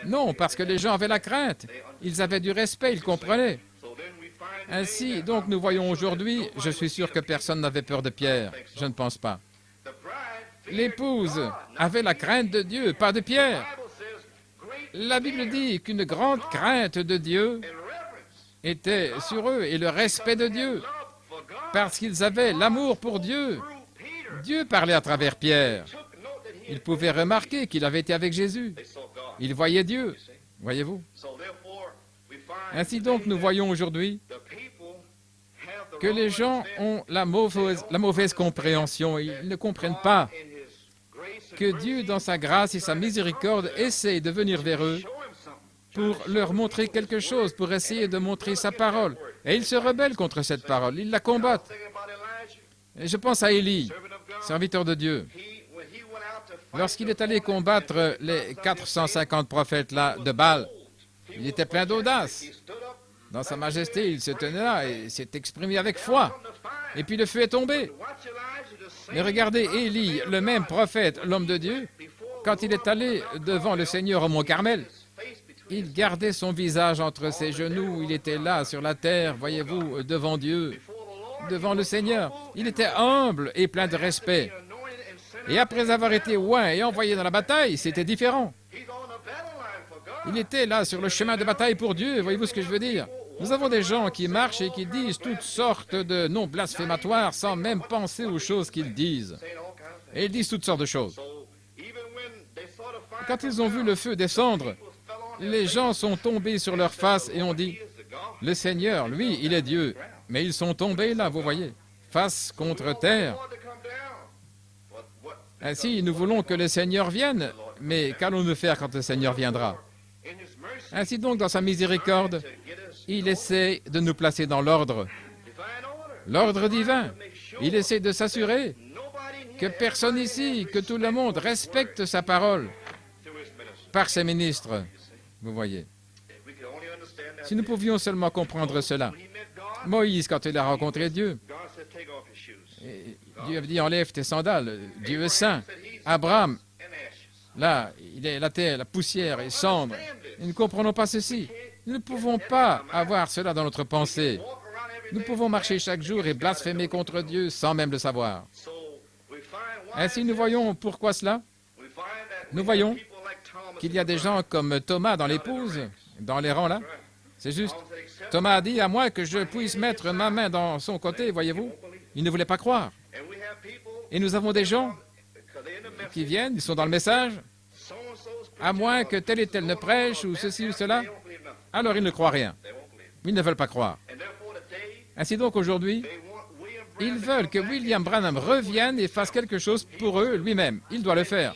Non, parce que les gens avaient la crainte. Ils avaient du respect, ils comprenaient. Ainsi, donc, nous voyons aujourd'hui, je suis sûr que personne n'avait peur de Pierre. Je ne pense pas. L'épouse avait la crainte de Dieu, pas de Pierre. La Bible dit qu'une grande crainte de Dieu était sur eux et le respect de Dieu, parce qu'ils avaient l'amour pour Dieu. Dieu parlait à travers Pierre. Il pouvait remarquer qu'il avait été avec Jésus. Il voyait Dieu, voyez-vous. Ainsi donc, nous voyons aujourd'hui que les gens ont la mauvaise compréhension. Ils ne comprennent pas que Dieu, dans sa grâce et sa miséricorde, essaie de venir vers eux pour leur montrer quelque chose, pour essayer de montrer sa parole. Et ils se rebellent contre cette parole, ils la combattent. Et je pense à Élie, serviteur de Dieu. Lorsqu'il est allé combattre les 450 prophètes-là de Baal, il était plein d'audace. Dans sa majesté, il se tenait là et s'est exprimé avec foi. Et puis le feu est tombé. Mais regardez, Élie, le même prophète, l'homme de Dieu, quand il est allé devant le Seigneur au mont Carmel, il gardait son visage entre ses genoux, il était là sur la terre, voyez-vous, devant Dieu, devant le Seigneur. Il était humble et plein de respect. Et après avoir été oint et envoyé dans la bataille, c'était différent. Il était là sur le chemin de bataille pour Dieu, voyez-vous ce que je veux dire? Nous avons des gens qui marchent et qui disent toutes sortes de noms blasphématoires sans même penser aux choses qu'ils disent. Et ils disent toutes sortes de choses. Quand ils ont vu le feu descendre, les gens sont tombés sur leur face et ont dit, le Seigneur, lui, il est Dieu. Mais ils sont tombés là, vous voyez, face contre terre. Ainsi, nous voulons que le Seigneur vienne, mais qu'allons-nous faire quand le Seigneur viendra? Ainsi donc, dans sa miséricorde, il essaie de nous placer dans l'ordre divin. Il essaie de s'assurer que personne ici, que tout le monde respecte sa parole par ses ministres. Vous voyez. Si nous pouvions seulement comprendre cela. Moïse, quand il a rencontré Dieu, Dieu avait dit, enlève tes sandales, Dieu est saint. Abraham, là, il est la terre, la poussière et cendre. Nous ne comprenons pas ceci. Nous ne pouvons pas avoir cela dans notre pensée. Nous pouvons marcher chaque jour et blasphémer contre Dieu sans même le savoir. Ainsi, nous voyons pourquoi cela. Nous voyons qu'il y a des gens comme Thomas dans l'épouse, dans les rangs là. C'est juste. Thomas a dit, à moins que je puisse mettre ma main dans son côté, voyez-vous, il ne voulait pas croire. Et nous avons des gens qui viennent, ils sont dans le message, à moins que tel et tel ne prêche, ou ceci ou cela, alors ils ne croient rien. Ils ne veulent pas croire. Ainsi donc, aujourd'hui, ils veulent que William Branham revienne et fasse quelque chose pour eux lui-même. Il doit le faire.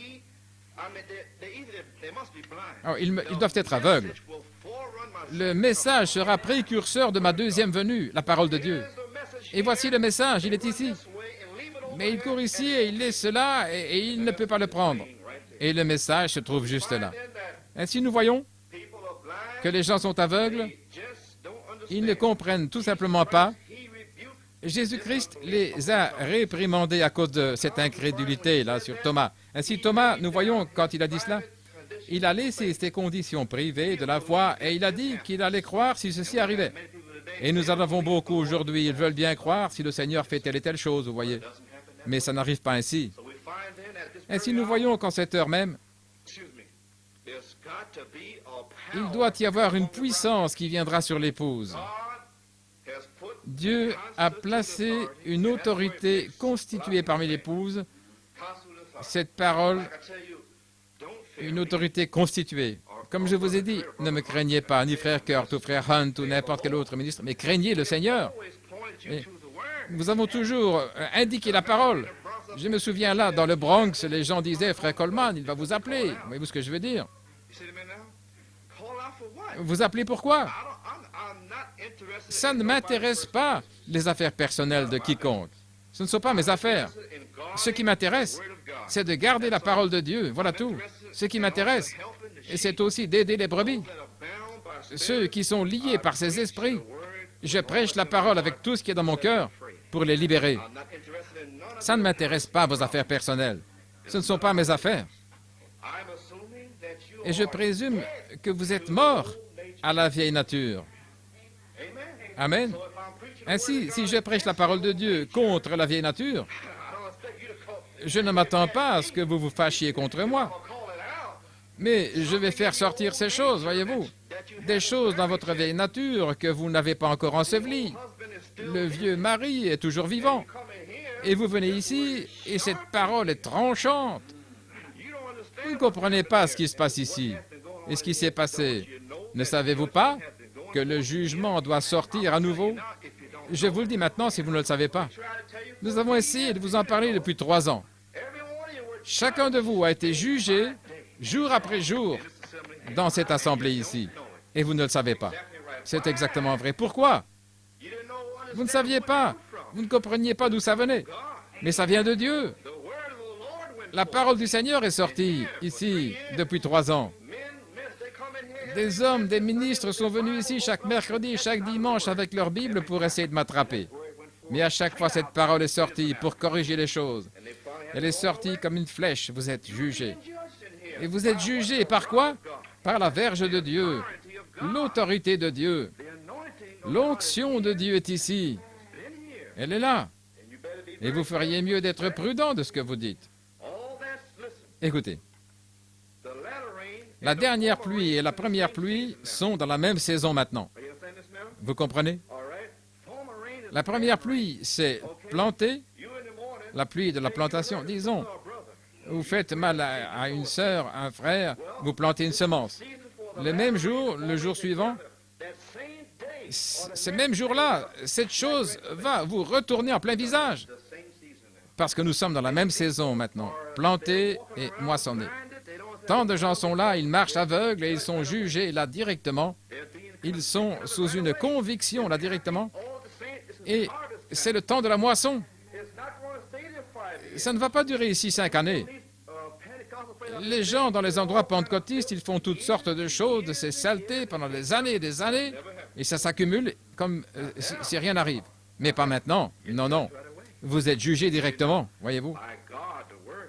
Alors, ils doivent être aveugles. Le message sera précurseur de ma deuxième venue, la parole de Dieu. Et voici le message, il est ici. Mais il court ici et il laisse cela et il ne peut pas le prendre. Et le message se trouve juste là. Ainsi, nous voyons que les gens sont aveugles. Ils ne comprennent tout simplement pas. Jésus-Christ les a réprimandés à cause de cette incrédulité là sur Thomas. Ainsi, Thomas, nous voyons quand il a dit cela, il a laissé ses conditions privées de la foi et il a dit qu'il allait croire si ceci arrivait. Et nous en avons beaucoup aujourd'hui. Ils veulent bien croire si le Seigneur fait telle et telle chose, vous voyez. Mais ça n'arrive pas ainsi. Ainsi, nous voyons qu'en cette heure même, il doit y avoir une puissance qui viendra sur l'épouse. Dieu a placé une autorité constituée parmi l'épouse. Cette parole, une autorité constituée. Comme je vous ai dit, ne me craignez pas, ni frère Kurt ou frère Hunt ou n'importe quel autre ministre, mais craignez le Seigneur. Et nous avons toujours indiqué la parole. Je me souviens là, dans le Bronx, les gens disaient, frère Coleman, il va vous appeler. Voyez-vous ce que je veux dire? Vous appelez pourquoi? Ça ne m'intéresse pas, les affaires personnelles de quiconque. Ce ne sont pas mes affaires. Ce qui m'intéresse, c'est de garder la parole de Dieu. Voilà tout. Ce qui m'intéresse, et c'est aussi d'aider les brebis. Ceux qui sont liés par ces esprits. Je prêche la parole avec tout ce qui est dans mon cœur pour les libérer. Ça ne m'intéresse pas, vos affaires personnelles. Ce ne sont pas mes affaires. Et je présume que vous êtes morts à la vieille nature. Amen. Ainsi, si je prêche la parole de Dieu contre la vieille nature, je ne m'attends pas à ce que vous vous fâchiez contre moi. Mais je vais faire sortir ces choses, voyez-vous. Des choses dans votre vieille nature que vous n'avez pas encore ensevelies. Le vieux mari est toujours vivant. Et vous venez ici, et cette parole est tranchante. Vous ne comprenez pas ce qui se passe ici et ce qui s'est passé. Ne savez-vous pas que le jugement doit sortir à nouveau? Je vous le dis maintenant si vous ne le savez pas. Nous avons essayé de vous en parler depuis 3 ans. Chacun de vous a été jugé jour après jour dans cette assemblée ici. Et vous ne le savez pas. C'est exactement vrai. Pourquoi? Vous ne saviez pas. Vous ne compreniez pas d'où ça venait. Mais ça vient de Dieu. La parole du Seigneur est sortie ici depuis 3 ans. Des hommes, des ministres sont venus ici chaque mercredi, chaque dimanche avec leur Bible pour essayer de m'attraper. Mais à chaque fois, cette parole est sortie pour corriger les choses. Elle est sortie comme une flèche. Vous êtes jugés. Et vous êtes jugés par quoi? Par la verge de Dieu, l'autorité de Dieu. L'onction de Dieu est ici. Elle est là. Et vous feriez mieux d'être prudent de ce que vous dites. Écoutez. La dernière pluie et la première pluie sont dans la même saison maintenant. Vous comprenez? La première pluie, c'est planter, la pluie de la plantation. Disons, vous faites mal à une sœur, un frère, vous plantez une semence. le même jour, le jour suivant, ce même jour-là, cette chose va vous retourner en plein visage. Parce que nous sommes dans la même saison maintenant, planter et moissonner. Tant de gens sont là, ils marchent aveugles et ils sont jugés là directement. Ils sont sous une conviction là directement. Et c'est le temps de la moisson. Ça ne va pas durer ici 5 années. Les gens dans les endroits pentecôtistes, ils font toutes sortes de choses, de ces saletés pendant des années et des années, et ça s'accumule comme si rien n'arrive. Mais pas maintenant. Non, non. Vous êtes jugés directement, voyez-vous,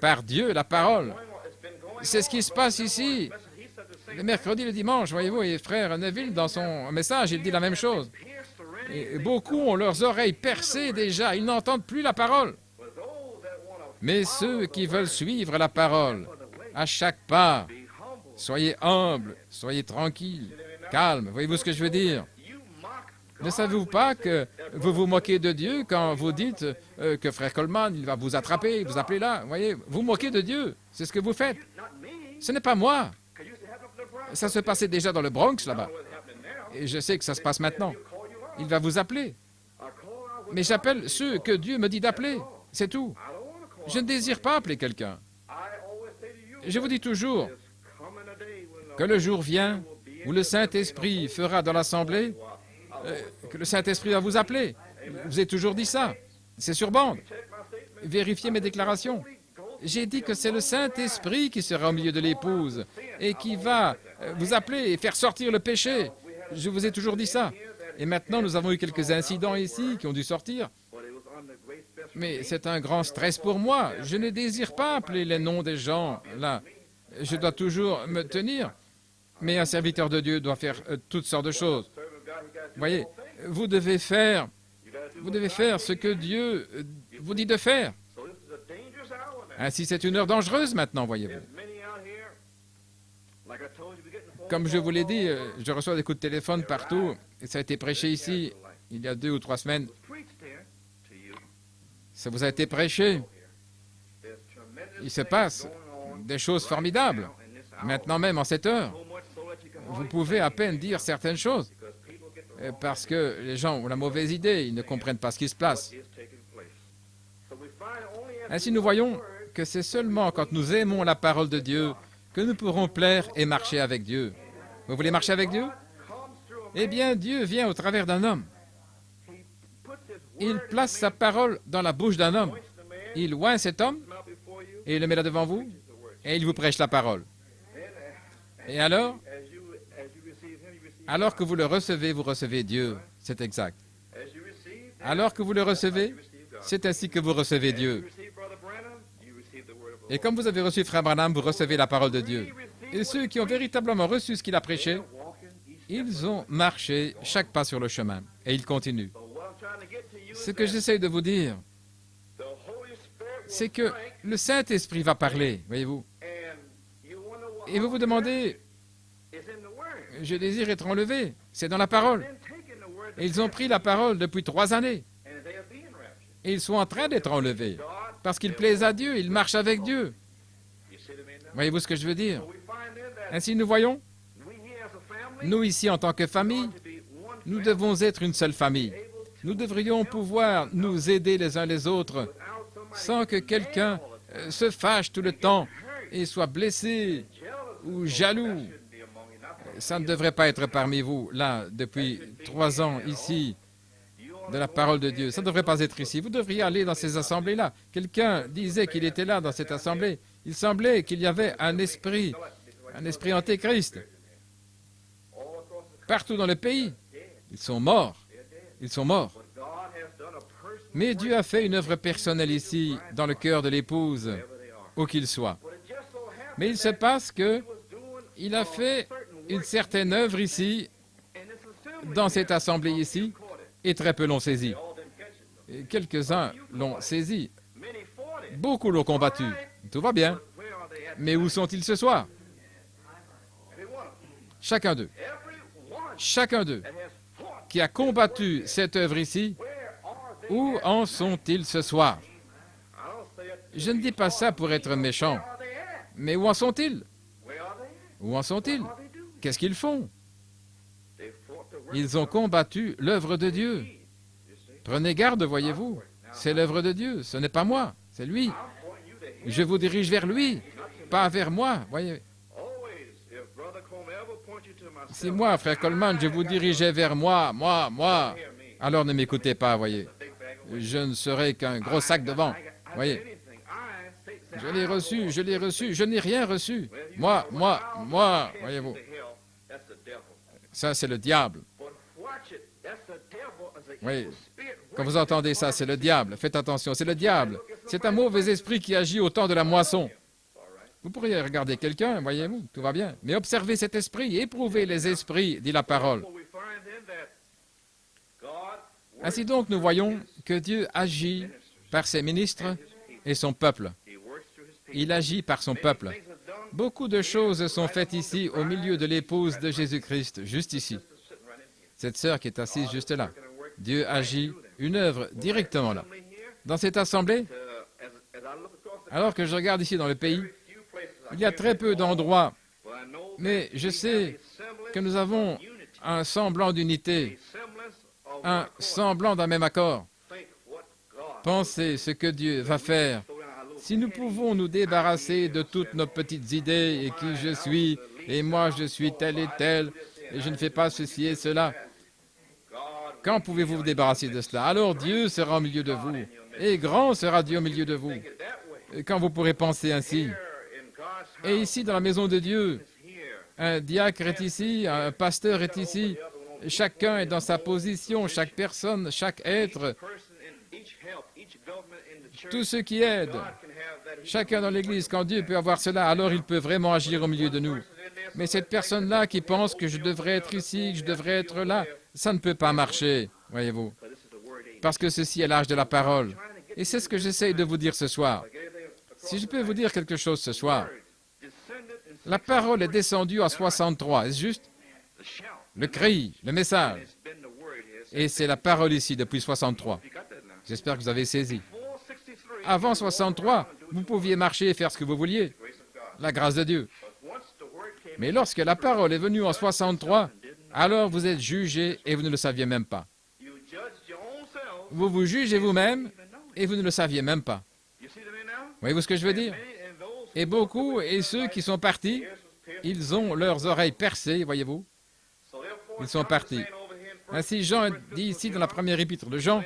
par Dieu, la parole. C'est ce qui se passe ici. Le mercredi, le dimanche, voyez-vous, et frère Neville, dans son message, il dit la même chose. Et beaucoup ont leurs oreilles percées déjà, ils n'entendent plus la parole. Mais ceux qui veulent suivre la parole, à chaque pas, soyez humbles, soyez tranquilles, calmes. Voyez-vous ce que je veux dire? Ne savez-vous pas que vous vous moquez de Dieu quand vous dites que frère Coleman, il va vous attraper, vous appelez là? Voyez, vous moquez de Dieu, c'est ce que vous faites. Ce n'est pas moi. Ça se passait déjà dans le Bronx, là-bas. Et je sais que ça se passe maintenant. Il va vous appeler. Mais j'appelle ceux que Dieu me dit d'appeler. C'est tout. Je ne désire pas appeler quelqu'un. Je vous dis toujours que le jour vient où le Saint-Esprit fera dans l'Assemblée, que le Saint-Esprit va vous appeler. Je vous ai toujours dit ça. C'est sur bande. Vérifiez mes déclarations. J'ai dit que c'est le Saint-Esprit qui sera au milieu de l'épouse et qui va vous appeler et faire sortir le péché. Je vous ai toujours dit ça. Et maintenant, nous avons eu quelques incidents ici qui ont dû sortir. Mais c'est un grand stress pour moi. Je ne désire pas appeler les noms des gens, là. Je dois toujours me tenir. Mais un serviteur de Dieu doit faire toutes sortes de choses. Voyez, vous devez faire ce que Dieu vous dit de faire. Ainsi, c'est une heure dangereuse maintenant, voyez-vous. Comme je vous l'ai dit, je reçois des coups de téléphone partout. Et ça a été prêché ici, il y a 2 ou 3 semaines. Ça vous a été prêché. Il se passe des choses formidables. Maintenant même, en cette heure, vous pouvez à peine dire certaines choses. Parce que les gens ont la mauvaise idée, ils ne comprennent pas ce qui se passe. Ainsi, nous voyons que c'est seulement quand nous aimons la parole de Dieu que nous pourrons plaire et marcher avec Dieu. Vous voulez marcher avec Dieu? Eh bien, Dieu vient au travers d'un homme. Il place sa parole dans la bouche d'un homme. Il oint cet homme et il le met là devant vous et il vous prêche la parole. Et alors que vous le recevez, vous recevez Dieu. C'est exact. Alors que vous le recevez, c'est ainsi que vous recevez Dieu. Et comme vous avez reçu Frère Branham, vous recevez la parole de Dieu. Et ceux qui ont véritablement reçu ce qu'il a prêché, ils ont marché chaque pas sur le chemin. Et ils continuent. Ce que j'essaie de vous dire, c'est que le Saint-Esprit va parler, voyez-vous. Et vous vous demandez, je désire être enlevé. C'est dans la parole. Et ils ont pris la parole depuis 3 années. Et ils sont en train d'être enlevés. Parce qu'ils plaisent à Dieu, ils marchent avec Dieu. Voyez-vous ce que je veux dire? Ainsi, nous voyons, nous ici, en tant que famille, nous devons être une seule famille. Nous devrions pouvoir nous aider les uns les autres sans que quelqu'un se fâche tout le temps et soit blessé ou jaloux. Ça ne devrait pas être parmi vous, là, depuis 3 ans, ici, de la parole de Dieu. Ça ne devrait pas être ici. Vous devriez aller dans ces assemblées-là. Quelqu'un disait qu'il était là dans cette assemblée. Il semblait qu'il y avait un esprit antéchrist. Partout dans le pays. Ils sont morts. Ils sont morts. Mais Dieu a fait une œuvre personnelle ici, dans le cœur de l'épouse, où qu'il soit. Mais il se passe qu'il a fait une certaine œuvre ici, dans cette assemblée ici, et très peu l'ont saisi. Et quelques-uns l'ont saisi. Beaucoup l'ont combattu. Tout va bien. Mais où sont-ils ce soir? Chacun d'eux. Chacun d'eux qui a combattu cette œuvre ici, où en sont-ils ce soir? Je ne dis pas ça pour être méchant, mais où en sont-ils? Où en sont-ils? qu'est-ce qu'ils font? Ils ont combattu l'œuvre de Dieu. Prenez garde, voyez-vous. C'est l'œuvre de Dieu, ce n'est pas moi, c'est lui. Je vous dirige vers lui, pas vers moi, voyez. Si moi, frère Coleman, je vous dirigeais vers moi, alors ne m'écoutez pas, voyez. Je ne serai qu'un gros sac de vent, voyez. Je l'ai reçu, je n'ai rien reçu. Moi, voyez-vous. Ça, c'est le diable. Oui, quand vous entendez ça, c'est le diable. Faites attention, c'est le diable. C'est un mauvais esprit qui agit au temps de la moisson. Vous pourriez regarder quelqu'un, voyez-vous, tout va bien. Mais observez cet esprit, éprouvez les esprits, dit la parole. Ainsi donc, nous voyons que Dieu agit par ses ministres et son peuple. Il agit par son peuple. Beaucoup de choses sont faites ici, au milieu de l'épouse de Jésus-Christ, juste ici. Cette sœur qui est assise juste là. Dieu agit une œuvre directement là. Dans cette assemblée, alors que je regarde ici dans le pays, il y a très peu d'endroits, mais je sais que nous avons un semblant d'unité, un semblant d'un même accord. Pensez ce que Dieu va faire. Si nous pouvons nous débarrasser de toutes nos petites idées, et qui je suis, et moi je suis tel et tel, et je ne fais pas ceci et cela, quand pouvez-vous vous débarrasser de cela? Alors Dieu sera au milieu de vous, et grand sera Dieu au milieu de vous. Et quand vous pourrez penser ainsi. Et ici, dans la maison de Dieu, un diacre est ici, un pasteur est ici, chacun est dans sa position, chaque personne, chaque être, tous ceux qui aident, chacun dans l'Église, quand Dieu peut avoir cela, alors il peut vraiment agir au milieu de nous. Mais cette personne-là qui pense que je devrais être ici, que je devrais être là, ça ne peut pas marcher, voyez-vous, parce que ceci est l'âge de la parole. Et c'est ce que j'essaye de vous dire ce soir. Si je peux vous dire quelque chose ce soir, la parole est descendue à 63, est-ce juste? Le cri, le message. Et c'est la parole ici depuis 63. J'espère que vous avez saisi. Avant 63, vous pouviez marcher et faire ce que vous vouliez. La grâce de Dieu. Mais lorsque la parole est venue en 63, alors vous êtes jugés et vous ne le saviez même pas. Vous vous jugez vous-même et vous ne le saviez même pas. Voyez-vous ce que je veux dire? Et beaucoup, et ceux qui sont partis, ils ont leurs oreilles percées, voyez-vous. Ils sont partis. Ainsi, Jean dit ici dans la première épître de Jean,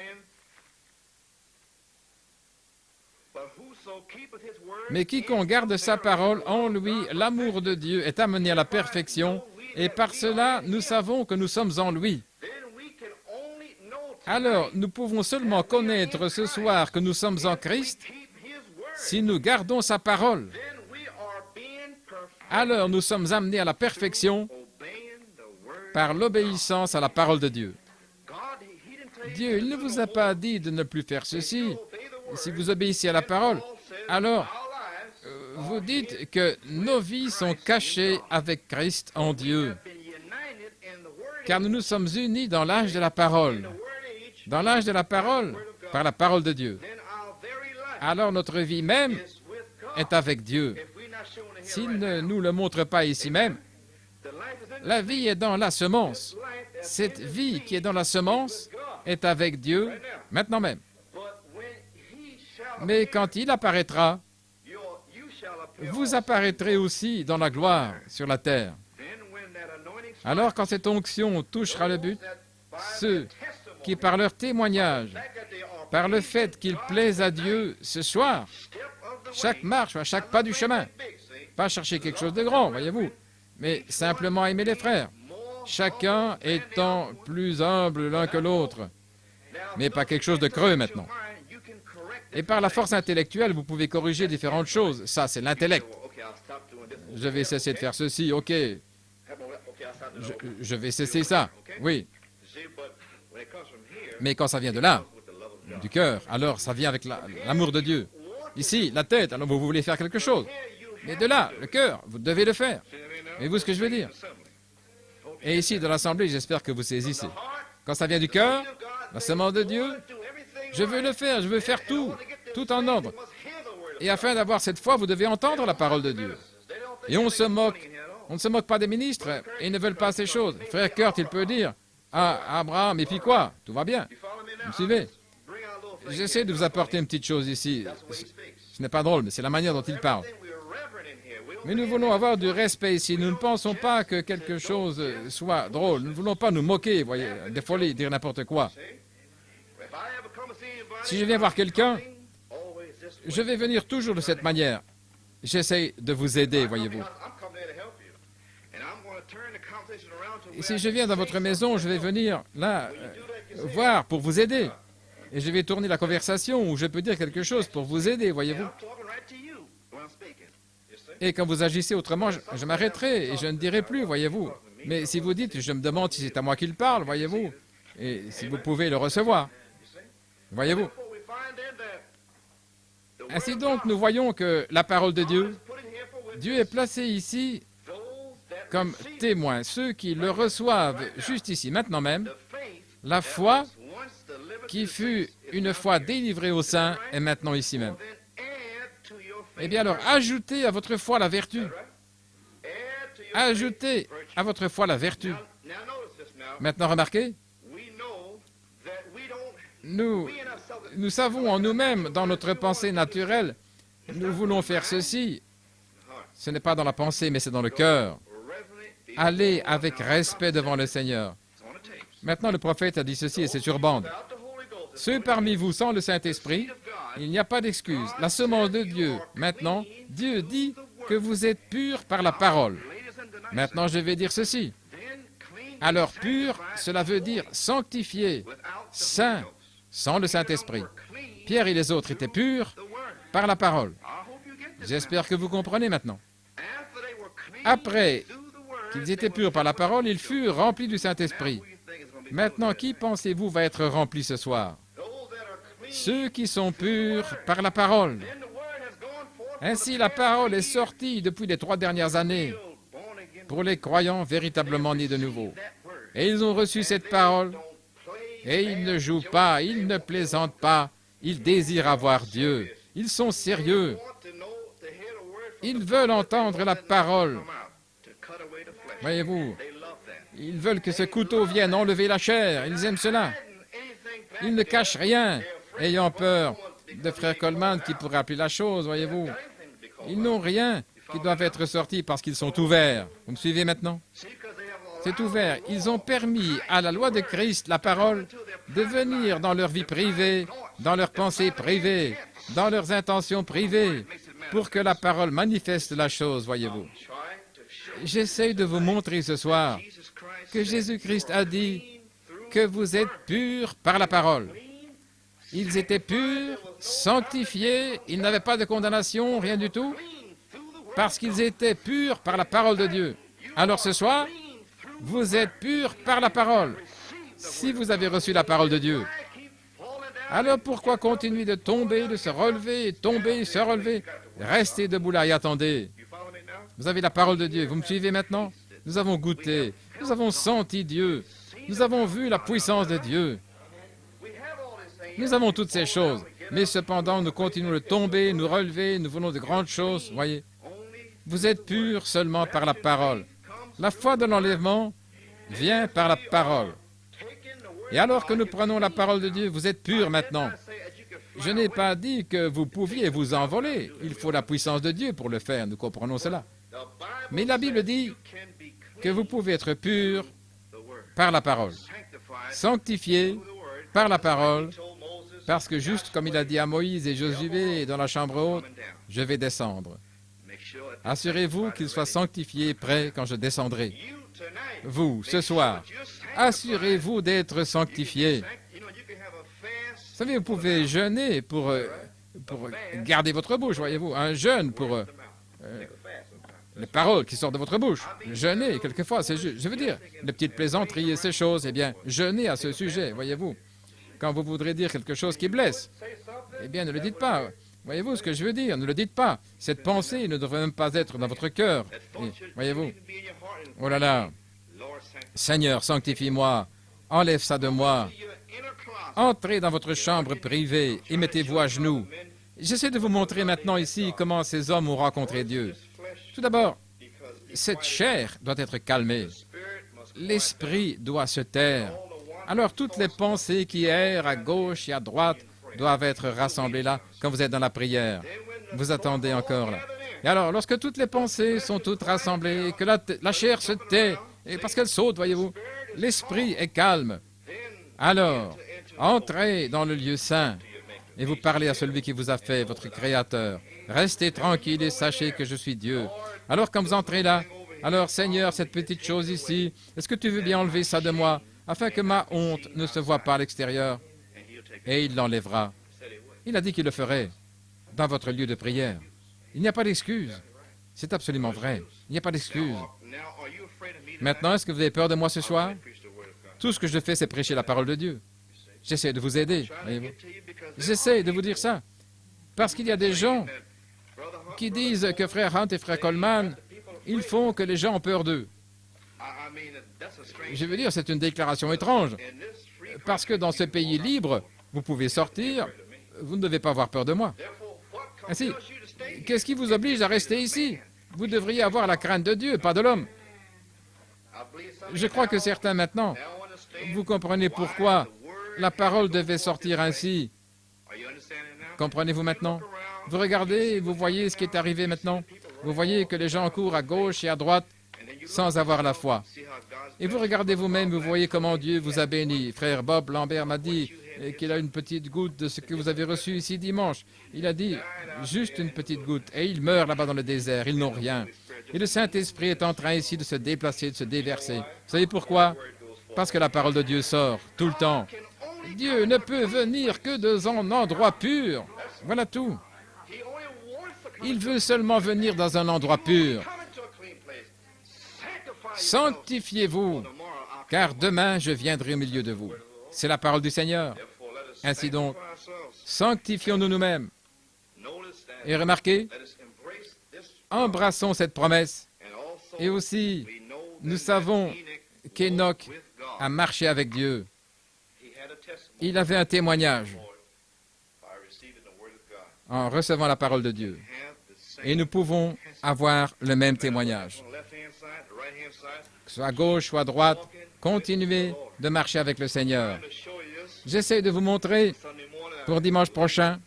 « Mais quiconque garde sa parole, en lui, l'amour de Dieu est amené à la perfection, et par cela, nous savons que nous sommes en lui. » Alors, nous pouvons seulement connaître ce soir que nous sommes en Christ si nous gardons sa parole. Alors, nous sommes amenés à la perfection par l'obéissance à la parole de Dieu. Dieu, il ne vous a pas dit de ne plus faire ceci. Si vous obéissez à la parole, alors vous dites que nos vies sont cachées avec Christ en Dieu. Car nous nous sommes unis dans l'âge de la parole. Dans l'âge de la parole, par la parole de Dieu. Alors notre vie même est avec Dieu. S'il ne nous le montre pas ici même, la vie est dans la semence. Cette vie qui est dans la semence est avec Dieu maintenant même. Mais quand il apparaîtra, vous apparaîtrez aussi dans la gloire sur la terre. Alors quand cette onction touchera le but, ceux qui par leur témoignage, par le fait qu'ils plaisent à Dieu ce soir, chaque marche, à chaque pas du chemin, pas chercher quelque chose de grand, voyez-vous, mais simplement aimer les frères, chacun étant plus humble l'un que l'autre, mais pas quelque chose de creux maintenant. Et par la force intellectuelle, vous pouvez corriger différentes choses. Ça, c'est l'intellect. Je vais cesser de faire ceci, ok. Je vais cesser ça, oui. Mais quand ça vient de là, du cœur, alors ça vient avec l'amour de Dieu. Ici, la tête, alors vous voulez faire quelque chose. Mais de là, le cœur, vous devez le faire. Voyez-vous ce que je veux dire? Et ici, dans l'Assemblée, j'espère que vous saisissez. Quand ça vient du cœur, la semence de Dieu, je veux le faire, je veux faire tout, tout en ordre. Et afin d'avoir cette foi, vous devez entendre la parole de Dieu. Et on se moque On ne se moque pas des ministres, et ils ne veulent pas ces choses. Frère Kurt, il peut dire, ah, Abraham, et puis quoi? Tout va bien. Vous me suivez? J'essaie de vous apporter une petite chose ici. Ce n'est pas drôle, mais c'est la manière dont il parle. Mais nous voulons avoir du respect ici. Nous ne pensons pas que quelque chose soit drôle. Nous ne voulons pas nous moquer, voyez, des folies, dire n'importe quoi. Si je viens voir quelqu'un, je vais venir toujours de cette manière. J'essaie de vous aider, voyez-vous. Et si je viens dans votre maison, je vais venir là, voir pour vous aider. Et je vais tourner la conversation où je peux dire quelque chose pour vous aider, voyez-vous. Et quand vous agissez autrement, je m'arrêterai et je ne dirai plus, voyez-vous. Mais si vous dites, je me demande si c'est à moi qu'il parle, voyez-vous, et si vous pouvez le recevoir, voyez-vous. Ainsi donc, nous voyons que la parole de Dieu, Dieu est placé ici comme témoin. Ceux qui le reçoivent juste ici, maintenant même, la foi qui fut une fois délivrée aux saints est maintenant ici même. Eh bien alors, ajoutez à votre foi la vertu. Ajoutez à votre foi la vertu. Maintenant, remarquez, nous savons en nous-mêmes, dans notre pensée naturelle, nous voulons faire ceci. Ce n'est pas dans la pensée, mais c'est dans le cœur. Allez avec respect devant le Seigneur. Maintenant, le prophète a dit ceci, et c'est sur bande. Ceux parmi vous sans le Saint-Esprit, il n'y a pas d'excuse. La semence de Dieu, maintenant, Dieu dit que vous êtes purs par la parole. Maintenant, je vais dire ceci. Alors, pur, cela veut dire sanctifié, saint, sans le Saint-Esprit. Pierre et les autres étaient purs par la parole. J'espère que vous comprenez maintenant. Après qu'ils étaient purs par la parole, ils furent remplis du Saint-Esprit. Maintenant, qui pensez-vous va être rempli ce soir? Ceux qui sont purs par la parole. Ainsi, la parole est sortie depuis les 3 dernières années pour les croyants véritablement nés de nouveau. Et ils ont reçu cette parole, et ils ne jouent pas, ils ne plaisantent pas, ils désirent avoir Dieu. Ils sont sérieux. Ils veulent entendre la parole. Voyez-vous, ils veulent que ce couteau vienne enlever la chair. Ils aiment cela. Ils ne cachent rien, ayant peur de frère Coleman qui pourrait appeler la chose, voyez-vous. Ils n'ont rien qui doit être sorti parce qu'ils sont ouverts. Vous me suivez maintenant? C'est ouvert. Ils ont permis à la loi de Christ, la parole, de venir dans leur vie privée, dans leurs pensées privées, dans leurs intentions privées, pour que la parole manifeste la chose, voyez-vous. J'essaie de vous montrer ce soir que Jésus-Christ a dit que vous êtes purs par la parole. Ils étaient purs, sanctifiés, ils n'avaient pas de condamnation, rien du tout, parce qu'ils étaient purs par la parole de Dieu. Alors ce soir, vous êtes purs par la parole, si vous avez reçu la parole de Dieu. Alors pourquoi continuer de tomber, de se relever, tomber, se relever? Restez debout là et attendez. Vous avez la parole de Dieu, vous me suivez maintenant? Nous avons goûté, nous avons senti Dieu, nous avons vu la puissance de Dieu. Nous avons toutes ces choses, mais cependant nous continuons de tomber, nous relever, nous voulons de grandes choses, voyez. Vous êtes purs seulement par la parole. La foi de l'enlèvement vient par la parole. Et alors que nous prenons la parole de Dieu, vous êtes purs maintenant. Je n'ai pas dit que vous pouviez vous envoler. Il faut la puissance de Dieu pour le faire, nous comprenons cela. Mais la Bible dit que vous pouvez être purs par la parole, sanctifiés par la parole, parce que juste comme il a dit à Moïse et Josué dans la chambre haute, je vais descendre. Assurez-vous qu'il soit sanctifié, prêt quand je descendrai. Vous, ce soir, assurez-vous d'être sanctifié. Vous savez, vous pouvez jeûner pour garder votre bouche, voyez-vous. Un jeûne pour les paroles qui sortent de votre bouche. Jeûner, quelquefois, c'est juste. Je veux dire, les petites plaisanteries et ces choses, eh bien, jeûnez à ce sujet, voyez-vous. Quand vous voudrez dire quelque chose qui blesse, eh bien, ne le dites pas. Voyez-vous ce que je veux dire? Ne le dites pas. Cette pensée ne devrait même pas être dans votre cœur. Voyez-vous? Oh là là. Seigneur, sanctifie-moi. Enlève ça de moi. Entrez dans votre chambre privée et mettez-vous à genoux. J'essaie de vous montrer maintenant ici comment ces hommes ont rencontré Dieu. Tout d'abord, cette chair doit être calmée. L'esprit doit se taire. Alors toutes les pensées qui errent à gauche et à droite doivent être rassemblées là, quand vous êtes dans la prière. Vous attendez encore là. Et alors, lorsque toutes les pensées sont toutes rassemblées, et que la chair se tait, et parce qu'elle saute, voyez-vous, l'esprit est calme. Alors, entrez dans le lieu saint et vous parlez à celui qui vous a fait, votre Créateur. Restez tranquille et sachez que je suis Dieu. Alors, quand vous entrez là, alors, Seigneur, cette petite chose ici, est-ce que tu veux bien enlever ça de moi, afin que ma honte ne se voie pas à l'extérieur? Et il l'enlèvera. Il a dit qu'il le ferait dans votre lieu de prière. Il n'y a pas d'excuse. C'est absolument vrai. Il n'y a pas d'excuse. Maintenant, est-ce que vous avez peur de moi ce soir? Tout ce que je fais, c'est prêcher la parole de Dieu. J'essaie de vous aider. J'essaie de vous dire ça. Parce qu'il y a des gens qui disent que frère Hunt et frère Coleman, ils font que les gens ont peur d'eux. Je veux dire, c'est une déclaration étrange. Parce que dans ce pays libre, vous pouvez sortir, vous ne devez pas avoir peur de moi. Ainsi, qu'est-ce qui vous oblige à rester ici? Vous devriez avoir la crainte de Dieu, pas de l'homme. Je crois que certains maintenant, vous comprenez pourquoi la parole devait sortir ainsi. Comprenez-vous maintenant? Vous regardez, vous voyez ce qui est arrivé maintenant. Vous voyez que les gens courent à gauche et à droite sans avoir la foi. Et vous regardez vous-même, vous voyez comment Dieu vous a béni. Frère Bob Lambert m'a dit qu'il a une petite goutte de ce que vous avez reçu ici dimanche. Il a dit, juste une petite goutte. Et ils meurent là-bas dans le désert, ils n'ont rien. Et le Saint-Esprit est en train ici de se déplacer, de se déverser. Vous savez pourquoi? Parce que la parole de Dieu sort tout le temps. Dieu ne peut venir que dans un endroit pur. Voilà tout. Il veut seulement venir dans un endroit pur. Sanctifiez-vous, car demain je viendrai au milieu de vous. C'est la parole du Seigneur. Ainsi donc, sanctifions-nous nous-mêmes. Et remarquez, embrassons cette promesse. Et aussi, nous savons qu'Enoch a marché avec Dieu. Il avait un témoignage en recevant la parole de Dieu. Et nous pouvons avoir le même témoignage. Que ce soit à gauche ou à droite, continuez de marcher avec le Seigneur. J'essaie de vous montrer pour dimanche prochain.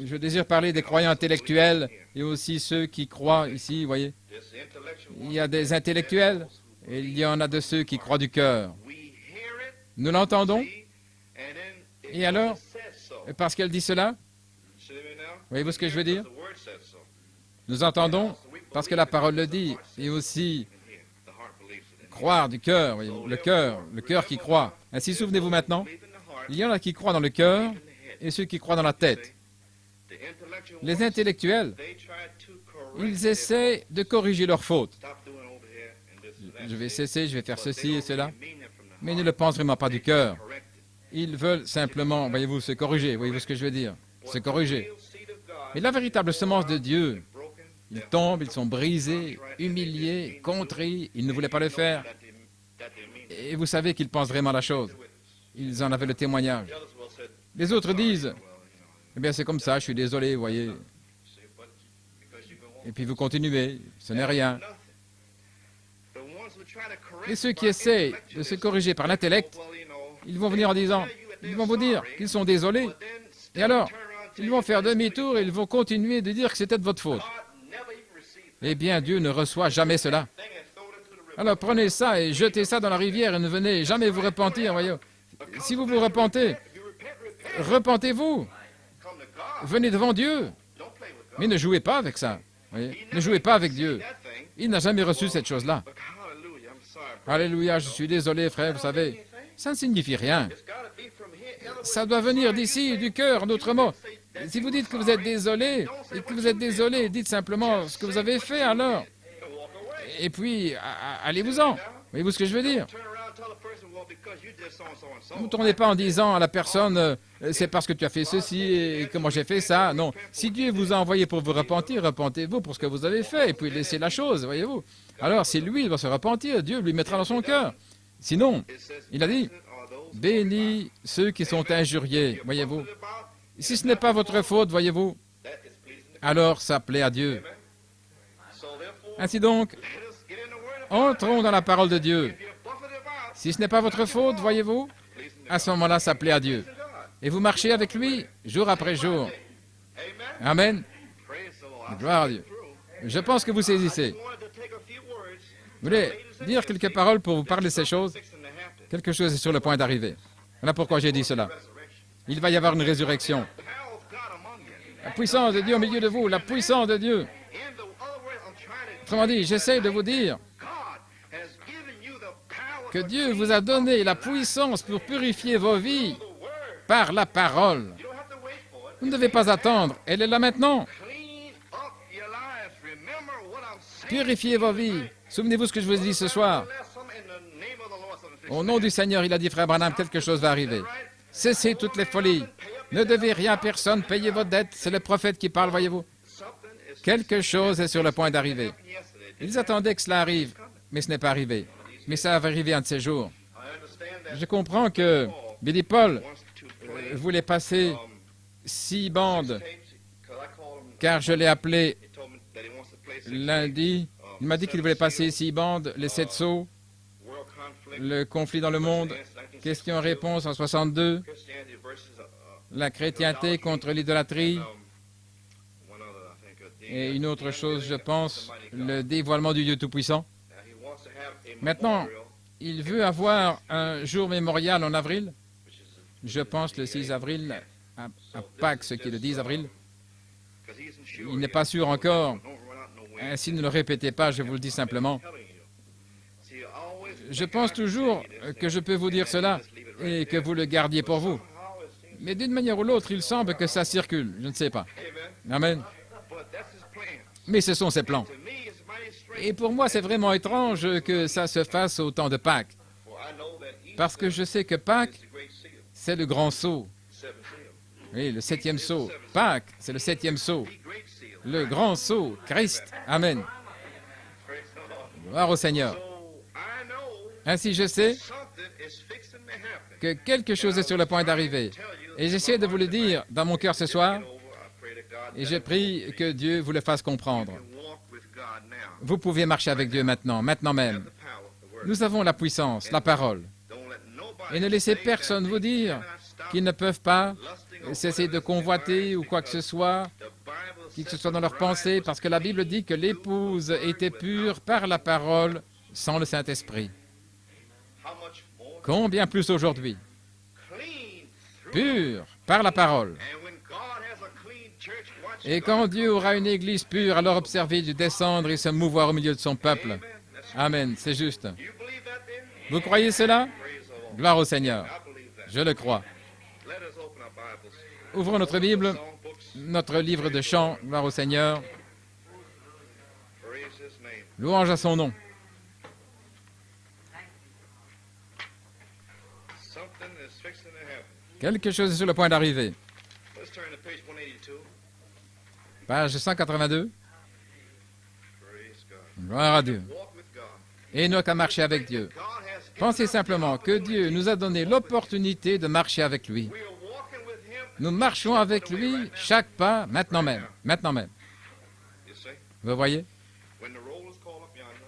Je désire parler des croyants intellectuels et aussi ceux qui croient ici, vous voyez. Il y a des intellectuels et il y en a de ceux qui croient du cœur. Nous l'entendons. Et alors, parce qu'elle dit cela, voyez-vous ce que je veux dire? Nous entendons parce que la parole le dit, et aussi croire du cœur, voyez-vous, le cœur qui croit. Ainsi, souvenez-vous maintenant, il y en a qui croient dans le cœur et ceux qui croient dans la tête. Les intellectuels, ils essaient de corriger leurs fautes. Je vais cesser, je vais faire ceci et cela, mais ils ne le pensent vraiment pas du cœur. Ils veulent simplement, voyez-vous, se corriger. Voyez-vous ce que je veux dire? Se corriger. Mais la véritable semence de Dieu, ils tombent, ils sont brisés, humiliés, contrits, ils ne voulaient pas le faire. Et vous savez qu'ils pensent vraiment la chose. Ils en avaient le témoignage. Les autres disent, eh bien c'est comme ça, je suis désolé, vous voyez. Et puis vous continuez, ce n'est rien. Et ceux qui essaient de se corriger par l'intellect, ils vont venir en disant, ils vont vous dire qu'ils sont désolés. Et alors, ils vont faire demi-tour et ils vont continuer de dire que c'était de votre faute. Eh bien, Dieu ne reçoit jamais cela. Alors prenez ça et jetez ça dans la rivière et ne venez jamais vous repentir, voyez. Si vous vous repentez, repentez-vous. Venez devant Dieu. Mais ne jouez pas avec ça. Voyez. Ne jouez pas avec Dieu. Il n'a jamais reçu cette chose-là. Alléluia, je suis désolé, frère, vous savez. Ça ne signifie rien. Ça doit venir d'ici, du cœur, d'autres mots. Si vous dites que vous êtes désolé, et que vous êtes désolé, dites simplement ce que vous avez fait alors. Et puis, allez-vous-en. Voyez-vous ce que je veux dire? Ne tournez pas en disant à la personne, c'est parce que tu as fait ceci et que moi j'ai fait ça. Non. Si Dieu vous a envoyé pour vous repentir, repentez-vous pour ce que vous avez fait et puis laissez la chose, voyez-vous. Alors, si lui doit se repentir, Dieu lui mettra dans son cœur. Sinon, il a dit, bénis ceux qui sont injuriés, voyez-vous. Si ce n'est pas votre faute, voyez-vous, alors ça plaît à Dieu. Ainsi donc, entrons dans la parole de Dieu. Si ce n'est pas votre faute, voyez-vous, à ce moment-là, ça plaît à Dieu. Et vous marchez avec lui, jour après jour. Amen. Gloire à Dieu. Je pense que vous saisissez. Vous voulez dire quelques paroles pour vous parler de ces choses? Quelque chose est sur le point d'arriver. Voilà pourquoi j'ai dit cela. Il va y avoir une résurrection. La puissance de Dieu au milieu de vous, la puissance de Dieu. Autrement dit, j'essaie de vous dire que Dieu vous a donné la puissance pour purifier vos vies par la parole. Vous ne devez pas attendre, elle est là maintenant. Purifiez vos vies. Souvenez-vous ce que je vous ai dit ce soir. Au nom du Seigneur, il a dit, frère Branham, quelque chose va arriver. Cessez toutes les folies. Ne devez rien à personne, payez votre dette. C'est le prophète qui parle, voyez-vous. Quelque chose est sur le point d'arriver. Ils attendaient que cela arrive, mais ce n'est pas arrivé. Mais ça va arriver un de ces jours. Je comprends que Billy Paul voulait passer 6 bandes, car je l'ai appelé lundi. Il m'a dit qu'il voulait passer 6 bandes, les 7 sceaux, le conflit dans le monde, question-réponse en 62, la chrétienté contre l'idolâtrie, et une autre chose, je pense, le dévoilement du Dieu Tout-Puissant. Maintenant, il veut avoir un jour mémorial en avril, je pense le 6 avril, à Pâques, ce qui est le 10 avril. Il n'est pas sûr encore. Ainsi, ne le répétez pas, je vous le dis simplement. Je pense toujours que je peux vous dire cela et que vous le gardiez pour vous. Mais d'une manière ou l'autre, il semble que ça circule. Je ne sais pas. Amen. Mais ce sont ses plans. Et pour moi, c'est vraiment étrange que ça se fasse au temps de Pâques. Parce que je sais que Pâques, c'est le grand sceau. Oui, le 7e sceau. Pâques, c'est le 7e sceau. Le grand sceau, Christ. Amen. Gloire au Seigneur. Ainsi, je sais que quelque chose est sur le point d'arriver. Et j'essaie de vous le dire dans mon cœur ce soir. Et je prie que Dieu vous le fasse comprendre. Vous pouvez marcher avec Dieu maintenant, maintenant même. Nous avons la puissance, la parole. Et ne laissez personne vous dire qu'ils ne peuvent pas cesser de convoiter ou quoi que ce soit, qui que ce soit dans leurs pensées, parce que la Bible dit que l'épouse était pure par la parole sans le Saint-Esprit. Combien plus aujourd'hui? Pure par la parole. Et quand Dieu aura une église pure, alors observez Dieu descendre et se mouvoir au milieu de son peuple. Amen, c'est juste. Vous croyez cela? Gloire au Seigneur. Je le crois. Ouvrons notre Bible, notre livre de chants, gloire au Seigneur. Louange à son nom. Quelque chose est sur le point d'arriver. Page 182. Gloire à Dieu. Enoch a marché avec Dieu. Pensez simplement que Dieu nous a donné l'opportunité de marcher avec lui. Nous marchons avec lui chaque pas, maintenant même. Maintenant même. Vous voyez?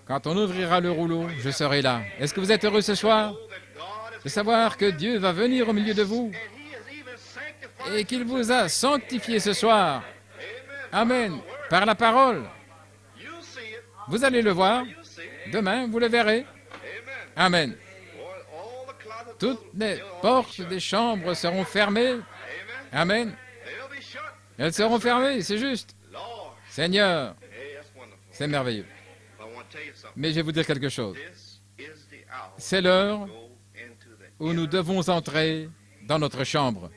Quand on ouvrira le rouleau, je serai là. Est-ce que vous êtes heureux ce soir de savoir que Dieu va venir au milieu de vous et qu'il vous a sanctifié ce soir? Amen. Par la parole. Vous allez le voir. Demain, vous le verrez. Amen. Toutes les portes des chambres seront fermées. Amen. Elles seront fermées, c'est juste. Seigneur, c'est merveilleux. Mais je vais vous dire quelque chose. C'est l'heure où nous devons entrer dans notre chambre.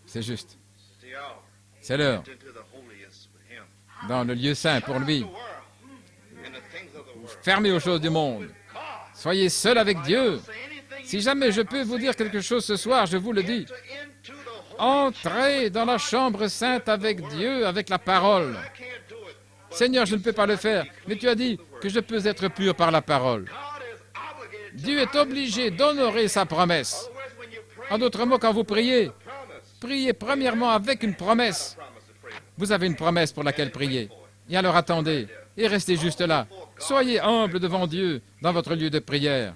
C'est juste. C'est l'heure. Dans le lieu saint pour lui. Fermez aux choses du monde. Soyez seul avec Dieu. Si jamais je peux vous dire quelque chose ce soir, je vous le dis. Entrez dans la chambre sainte avec Dieu, avec la parole. Seigneur, je ne peux pas le faire, mais tu as dit que je peux être pur par la parole. Dieu est obligé d'honorer sa promesse. En d'autres mots, quand vous priez, priez premièrement avec une promesse. Vous avez une promesse pour laquelle prier. Et alors attendez et restez juste là. Soyez humble devant Dieu dans votre lieu de prière.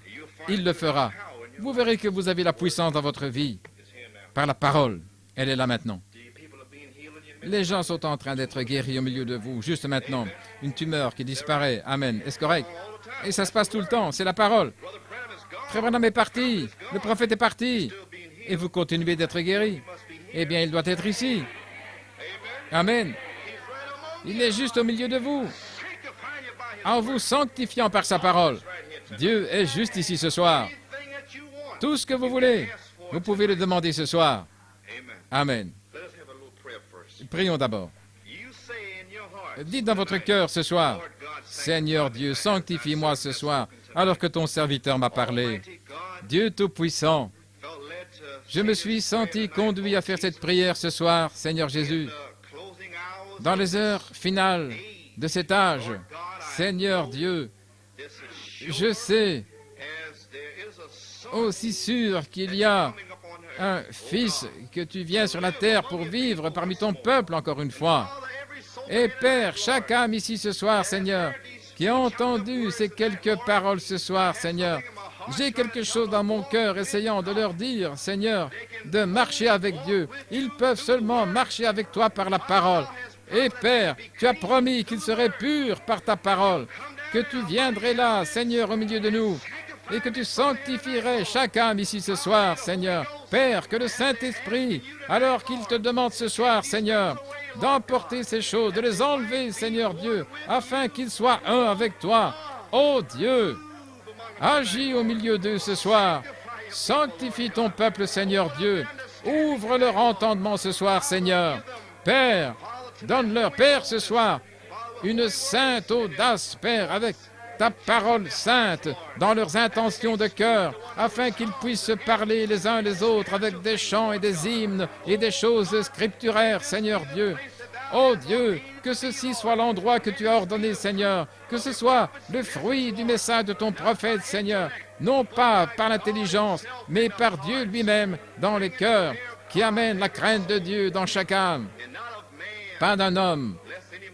Il le fera. Vous verrez que vous avez la puissance dans votre vie par la parole. Elle est là maintenant. Les gens sont en train d'être guéris au milieu de vous, juste maintenant. Une tumeur qui disparaît. Amen. Est-ce correct? Et ça se passe tout le temps. C'est la parole. Frère Branham est parti. Le prophète est parti. Et vous continuez d'être guéri. Eh bien, il doit être ici. Amen. Il est juste au milieu de vous, en vous sanctifiant par sa parole. Dieu est juste ici ce soir. Tout ce que vous voulez, vous pouvez le demander ce soir. Amen. Prions d'abord. Dites dans votre cœur ce soir, Seigneur Dieu, sanctifie-moi ce soir, alors que ton serviteur m'a parlé. Dieu Tout-Puissant, je me suis senti conduit à faire cette prière ce soir, Seigneur Jésus. Dans les heures finales de cet âge, Seigneur Dieu, je sais aussi sûr qu'il y a un Fils que tu viens sur la terre pour vivre parmi ton peuple encore une fois. Et Père, chaque âme ici ce soir, Seigneur, qui a entendu ces quelques paroles ce soir, Seigneur, j'ai quelque chose dans mon cœur essayant de leur dire, Seigneur, de marcher avec Dieu. Ils peuvent seulement marcher avec toi par la parole. Et Père, tu as promis qu'ils seraient purs par ta parole, que tu viendrais là, Seigneur, au milieu de nous, et que tu sanctifierais chaque âme ici ce soir, Seigneur. Père, que le Saint-Esprit, alors qu'il te demande ce soir, Seigneur, d'emporter ces choses, de les enlever, Seigneur Dieu, afin qu'ils soient un avec toi. Ô Dieu, agis au milieu d'eux ce soir. Sanctifie ton peuple, Seigneur Dieu. Ouvre leur entendement ce soir, Seigneur. Père, donne-leur, Père, ce soir, une sainte audace, Père, avec ta parole sainte dans leurs intentions de cœur, afin qu'ils puissent se parler les uns les autres avec des chants et des hymnes et des choses scripturaires, Seigneur Dieu. Oh Dieu, que ceci soit l'endroit que tu as ordonné, Seigneur, que ce soit le fruit du message de ton prophète, Seigneur, non pas par l'intelligence, mais par Dieu lui-même dans les cœurs, qui amène la crainte de Dieu dans chaque âme, pas d'un homme,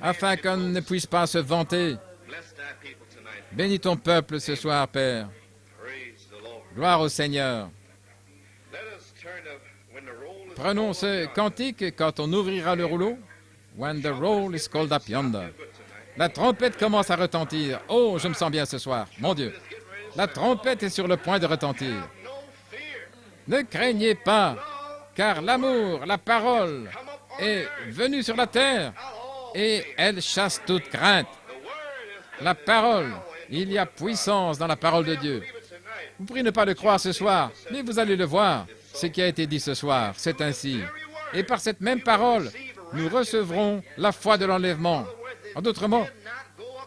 afin qu'on ne puisse pas se vanter. Bénis ton peuple ce soir, Père. Gloire au Seigneur. Prenons ce cantique quand on ouvrira le rouleau. When the roll is called up yonder. La trompette commence à retentir. Oh, je me sens bien ce soir, mon Dieu. La trompette est sur le point de retentir. Ne craignez pas, car l'amour, la parole, est venue sur la terre et elle chasse toute crainte. La parole, il y a puissance dans la parole de Dieu. Vous pourriez ne pas le croire ce soir, mais vous allez le voir. Ce qui a été dit ce soir, c'est ainsi. Et par cette même parole, nous recevrons la foi de l'enlèvement. En d'autres mots,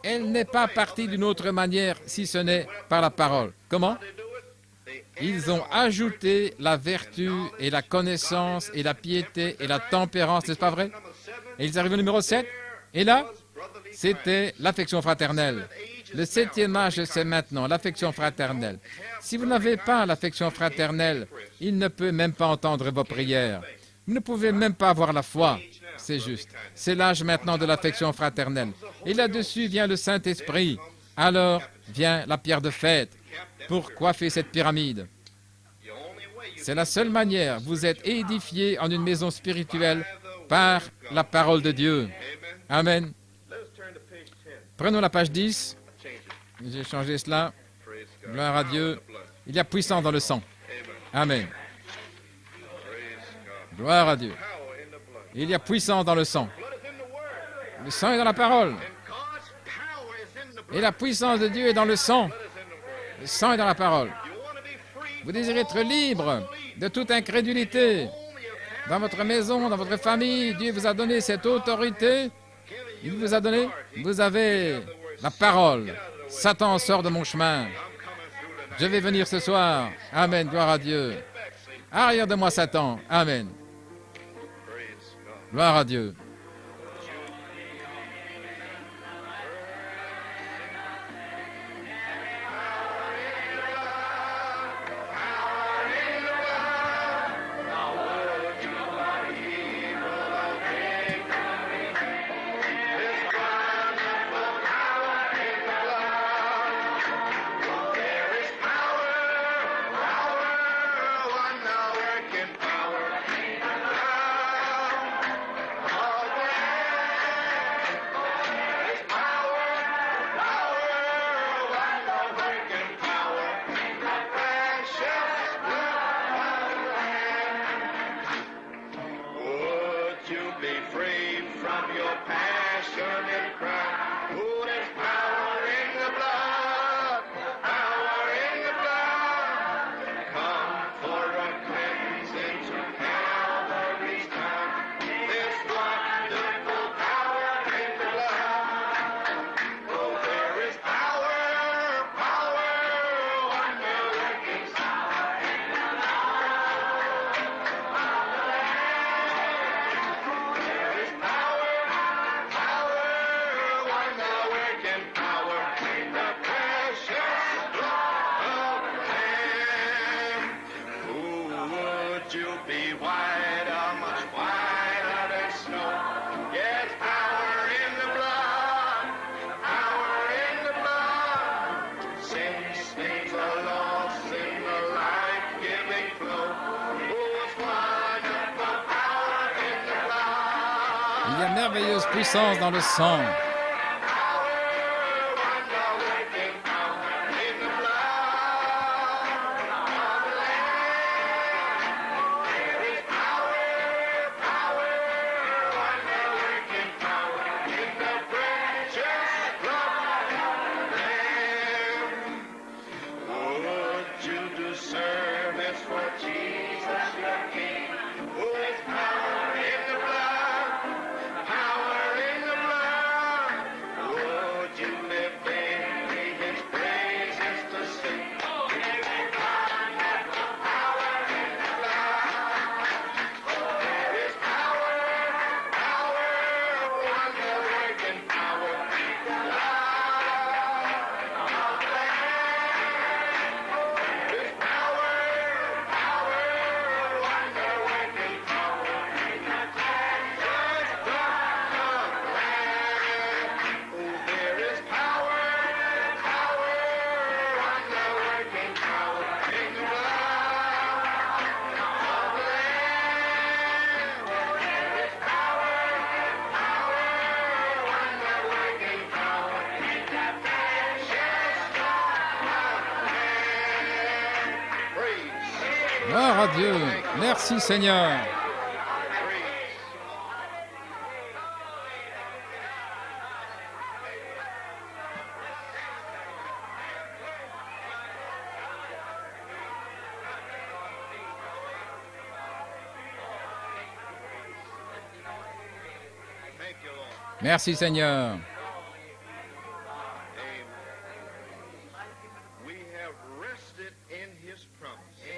elle n'est pas partie d'une autre manière si ce n'est par la parole. Comment? Ils ont ajouté la vertu et la connaissance et la piété et la tempérance, n'est-ce pas vrai? Et ils arrivent au numéro 7. Et là, c'était l'affection fraternelle. Le 7e âge, c'est maintenant, l'affection fraternelle. Si vous n'avez pas l'affection fraternelle, il ne peut même pas entendre vos prières. Vous ne pouvez même pas avoir la foi. C'est juste. C'est l'âge maintenant de l'affection fraternelle. Et là-dessus vient le Saint-Esprit. Alors vient la pierre de fête pour coiffer cette pyramide. C'est la seule manière. Vous êtes édifiés en une maison spirituelle par la parole de Dieu. Amen. Prenons la page 10. J'ai changé cela. Gloire à Dieu. Il y a puissance dans le sang. Amen. Gloire à Dieu. Il y a puissance dans le sang. Le sang est dans la parole. Et la puissance de Dieu est dans le sang. Le sang est dans la parole. Vous désirez être libre de toute incrédulité. Dans votre maison, dans votre famille, Dieu vous a donné cette autorité. Il vous a donné. Vous avez la parole. Satan sort de mon chemin. Je vais venir ce soir. Amen. Gloire à Dieu. Arrière de moi, Satan. Amen. Gloire à Dieu. Il y a merveilleuse puissance dans le sang. Gloire à Dieu. Merci Seigneur. Merci Seigneur.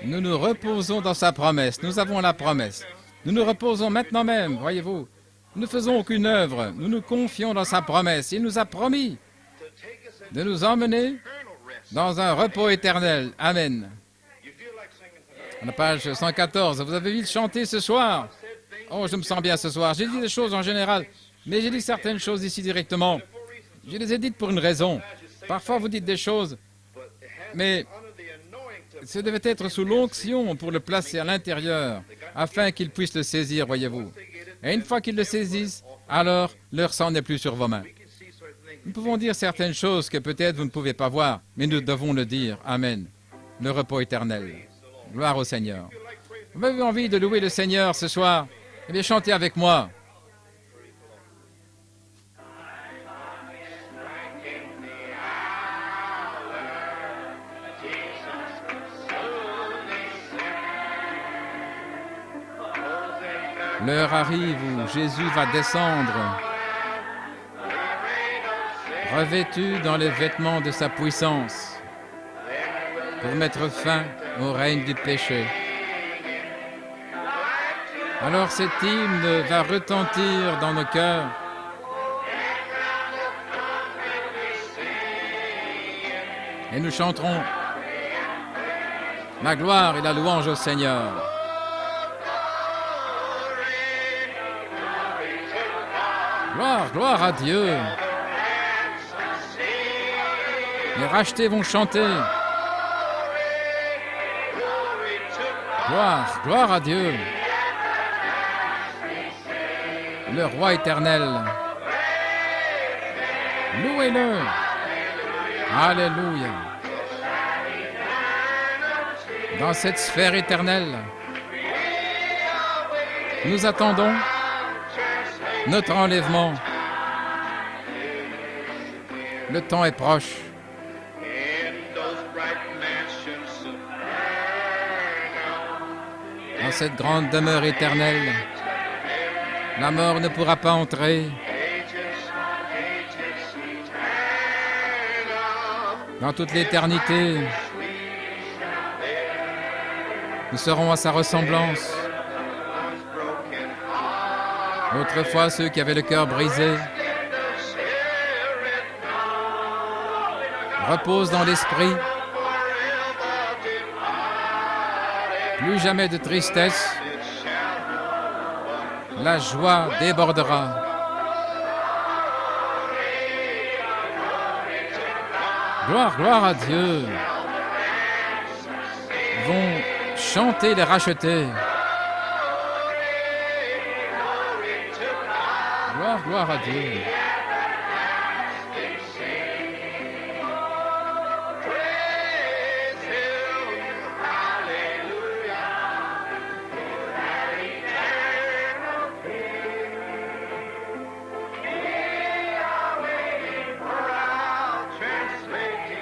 Nous nous reposons dans sa promesse. Nous avons la promesse. Nous nous reposons maintenant même, voyez-vous. Nous ne faisons aucune œuvre. Nous nous confions dans sa promesse. Il nous a promis de nous emmener dans un repos éternel. Amen. À la page 114, vous avez vu le chanter ce soir. Oh, je me sens bien ce soir. J'ai dit des choses en général, mais j'ai dit certaines choses ici directement. Je les ai dites pour une raison. Parfois, vous dites des choses, mais ce devait être sous l'onction pour le placer à l'intérieur, afin qu'il puisse le saisir, voyez-vous. Et une fois qu'il le saisisse, alors leur sang n'est plus sur vos mains. Nous pouvons dire certaines choses que peut-être vous ne pouvez pas voir, mais nous devons le dire. Amen. Le repos éternel. Gloire au Seigneur. Vous avez envie de louer le Seigneur ce soir? Eh bien, chantez avec moi. L'heure arrive où Jésus va descendre, revêtu dans les vêtements de sa puissance, pour mettre fin au règne du péché. Alors cet hymne va retentir dans nos cœurs. Et nous chanterons la gloire et la louange au Seigneur. Gloire, gloire à Dieu. Les rachetés vont chanter. Gloire, gloire à Dieu. Le roi éternel. Louez-le. Alléluia. Dans cette sphère éternelle, nous attendons notre enlèvement. Le temps est proche. Dans cette grande demeure éternelle, la mort ne pourra pas entrer. Dans toute l'éternité, nous serons à sa ressemblance. Autrefois, ceux qui avaient le cœur brisé reposent dans l'esprit. Plus jamais de tristesse. La joie débordera. Gloire, gloire à Dieu. Vont chanter les rachetés. gloire à Dieu.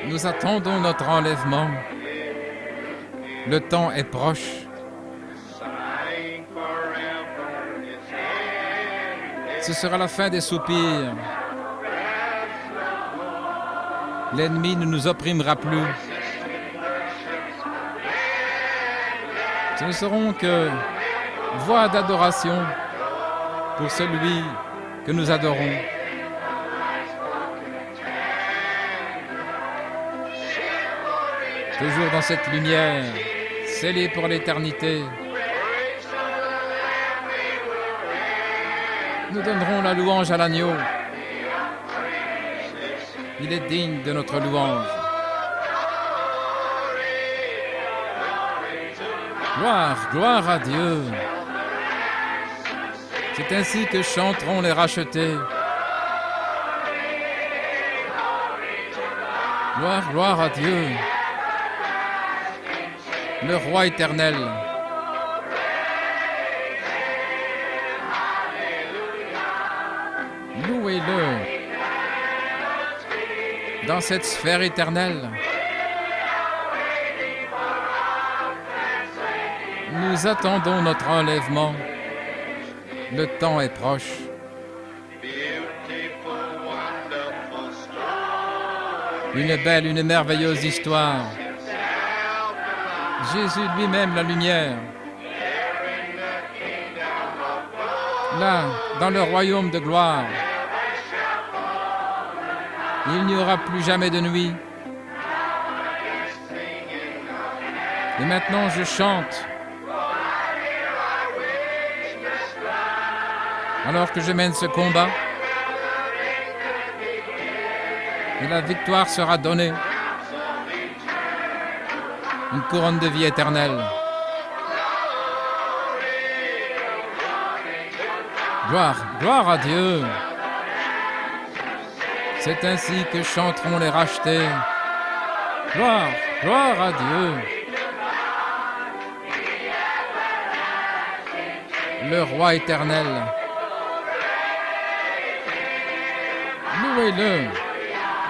Nous attendons notre enlèvement. Le temps est proche. Ce sera la fin des soupirs. L'ennemi ne nous opprimera plus. Ce ne seront que voix d'adoration pour celui que nous adorons. Toujours dans cette lumière, scellée pour l'éternité. Nous donnerons la louange à l'agneau. Il est digne de notre louange. Gloire, gloire à Dieu. C'est ainsi que chanteront les rachetés. Gloire, gloire à Dieu. Le roi éternel. Louez-le dans cette sphère éternelle. Nous attendons notre enlèvement. Le temps est proche. Une belle, une merveilleuse histoire. Jésus lui-même, la lumière. Là, dans le royaume de gloire, il n'y aura plus jamais de nuit. Et maintenant, je chante. Alors que je mène ce combat, et la victoire sera donnée. Une couronne de vie éternelle. Gloire, gloire à Dieu. C'est ainsi que chanteront les rachetés. Gloire, gloire à Dieu. Le roi éternel. Louez-le.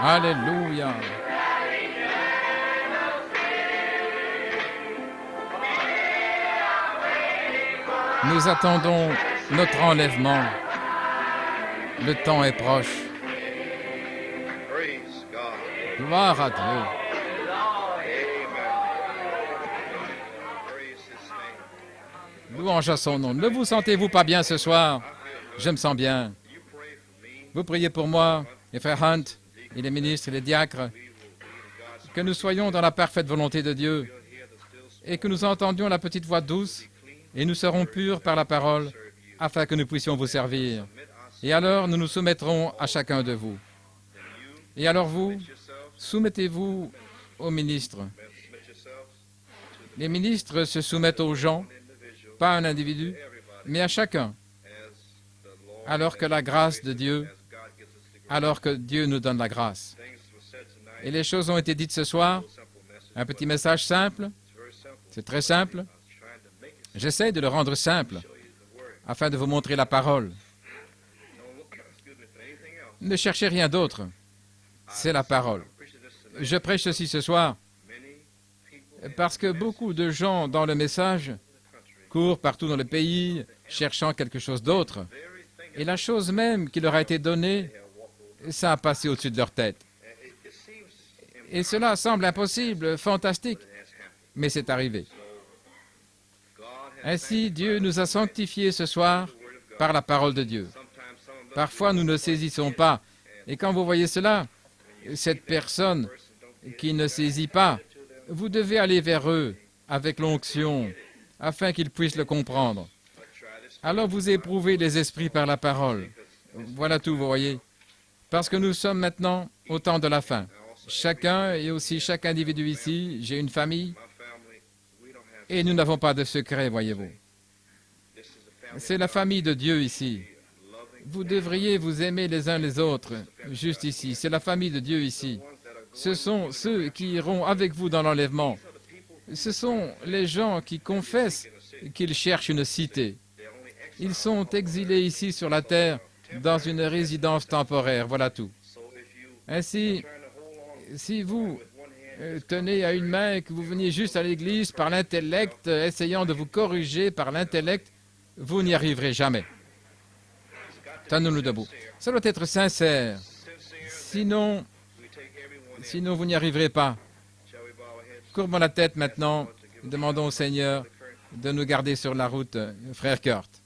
Alléluia. Nous attendons notre enlèvement. Le temps est proche. Gloire à Dieu. Louange à son nom. Ne vous sentez-vous pas bien ce soir? Je me sens bien. Vous priez pour moi, les frères Hunt, et les ministres et les diacres, que nous soyons dans la parfaite volonté de Dieu et que nous entendions la petite voix douce et nous serons purs par la parole afin que nous puissions vous servir. Et alors, nous nous soumettrons à chacun de vous. Et alors vous, soumettez-vous aux ministres. Les ministres se soumettent aux gens, pas à un individu, mais à chacun. Alors que la grâce de Dieu, alors que Dieu nous donne la grâce. Et les choses ont été dites ce soir. Un petit message simple. C'est très simple. J'essaie de le rendre simple, afin de vous montrer la parole. Ne cherchez rien d'autre. C'est la parole. Je prêche ceci ce soir parce que beaucoup de gens dans le message courent partout dans le pays cherchant quelque chose d'autre. Et la chose même qui leur a été donnée, ça a passé au-dessus de leur tête. Et cela semble impossible, fantastique, mais c'est arrivé. Ainsi, Dieu nous a sanctifiés ce soir par la parole de Dieu. Parfois, nous ne saisissons pas. Et quand vous voyez cela, cette personne qui ne saisit pas, vous devez aller vers eux avec l'onction afin qu'ils puissent le comprendre. Alors vous éprouvez les esprits par la parole. Voilà tout, vous voyez. Parce que nous sommes maintenant au temps de la fin. Chacun et aussi chaque individu ici, j'ai une famille, et nous n'avons pas de secret, voyez-vous. C'est la famille de Dieu ici. Vous devriez vous aimer les uns les autres, juste ici. C'est la famille de Dieu ici. Ce sont ceux qui iront avec vous dans l'enlèvement. Ce sont les gens qui confessent qu'ils cherchent une cité. Ils sont exilés ici sur la terre dans une résidence temporaire. Voilà tout. Ainsi, si vous tenez à une main et que vous veniez juste à l'église par l'intellect, essayant de vous corriger par l'intellect, vous n'y arriverez jamais. Tenons-nous debout. Ça doit être sincère. Sinon, vous n'y arriverez pas. Courbons la tête maintenant. Demandons au Seigneur de nous garder sur la route, frère Kurt.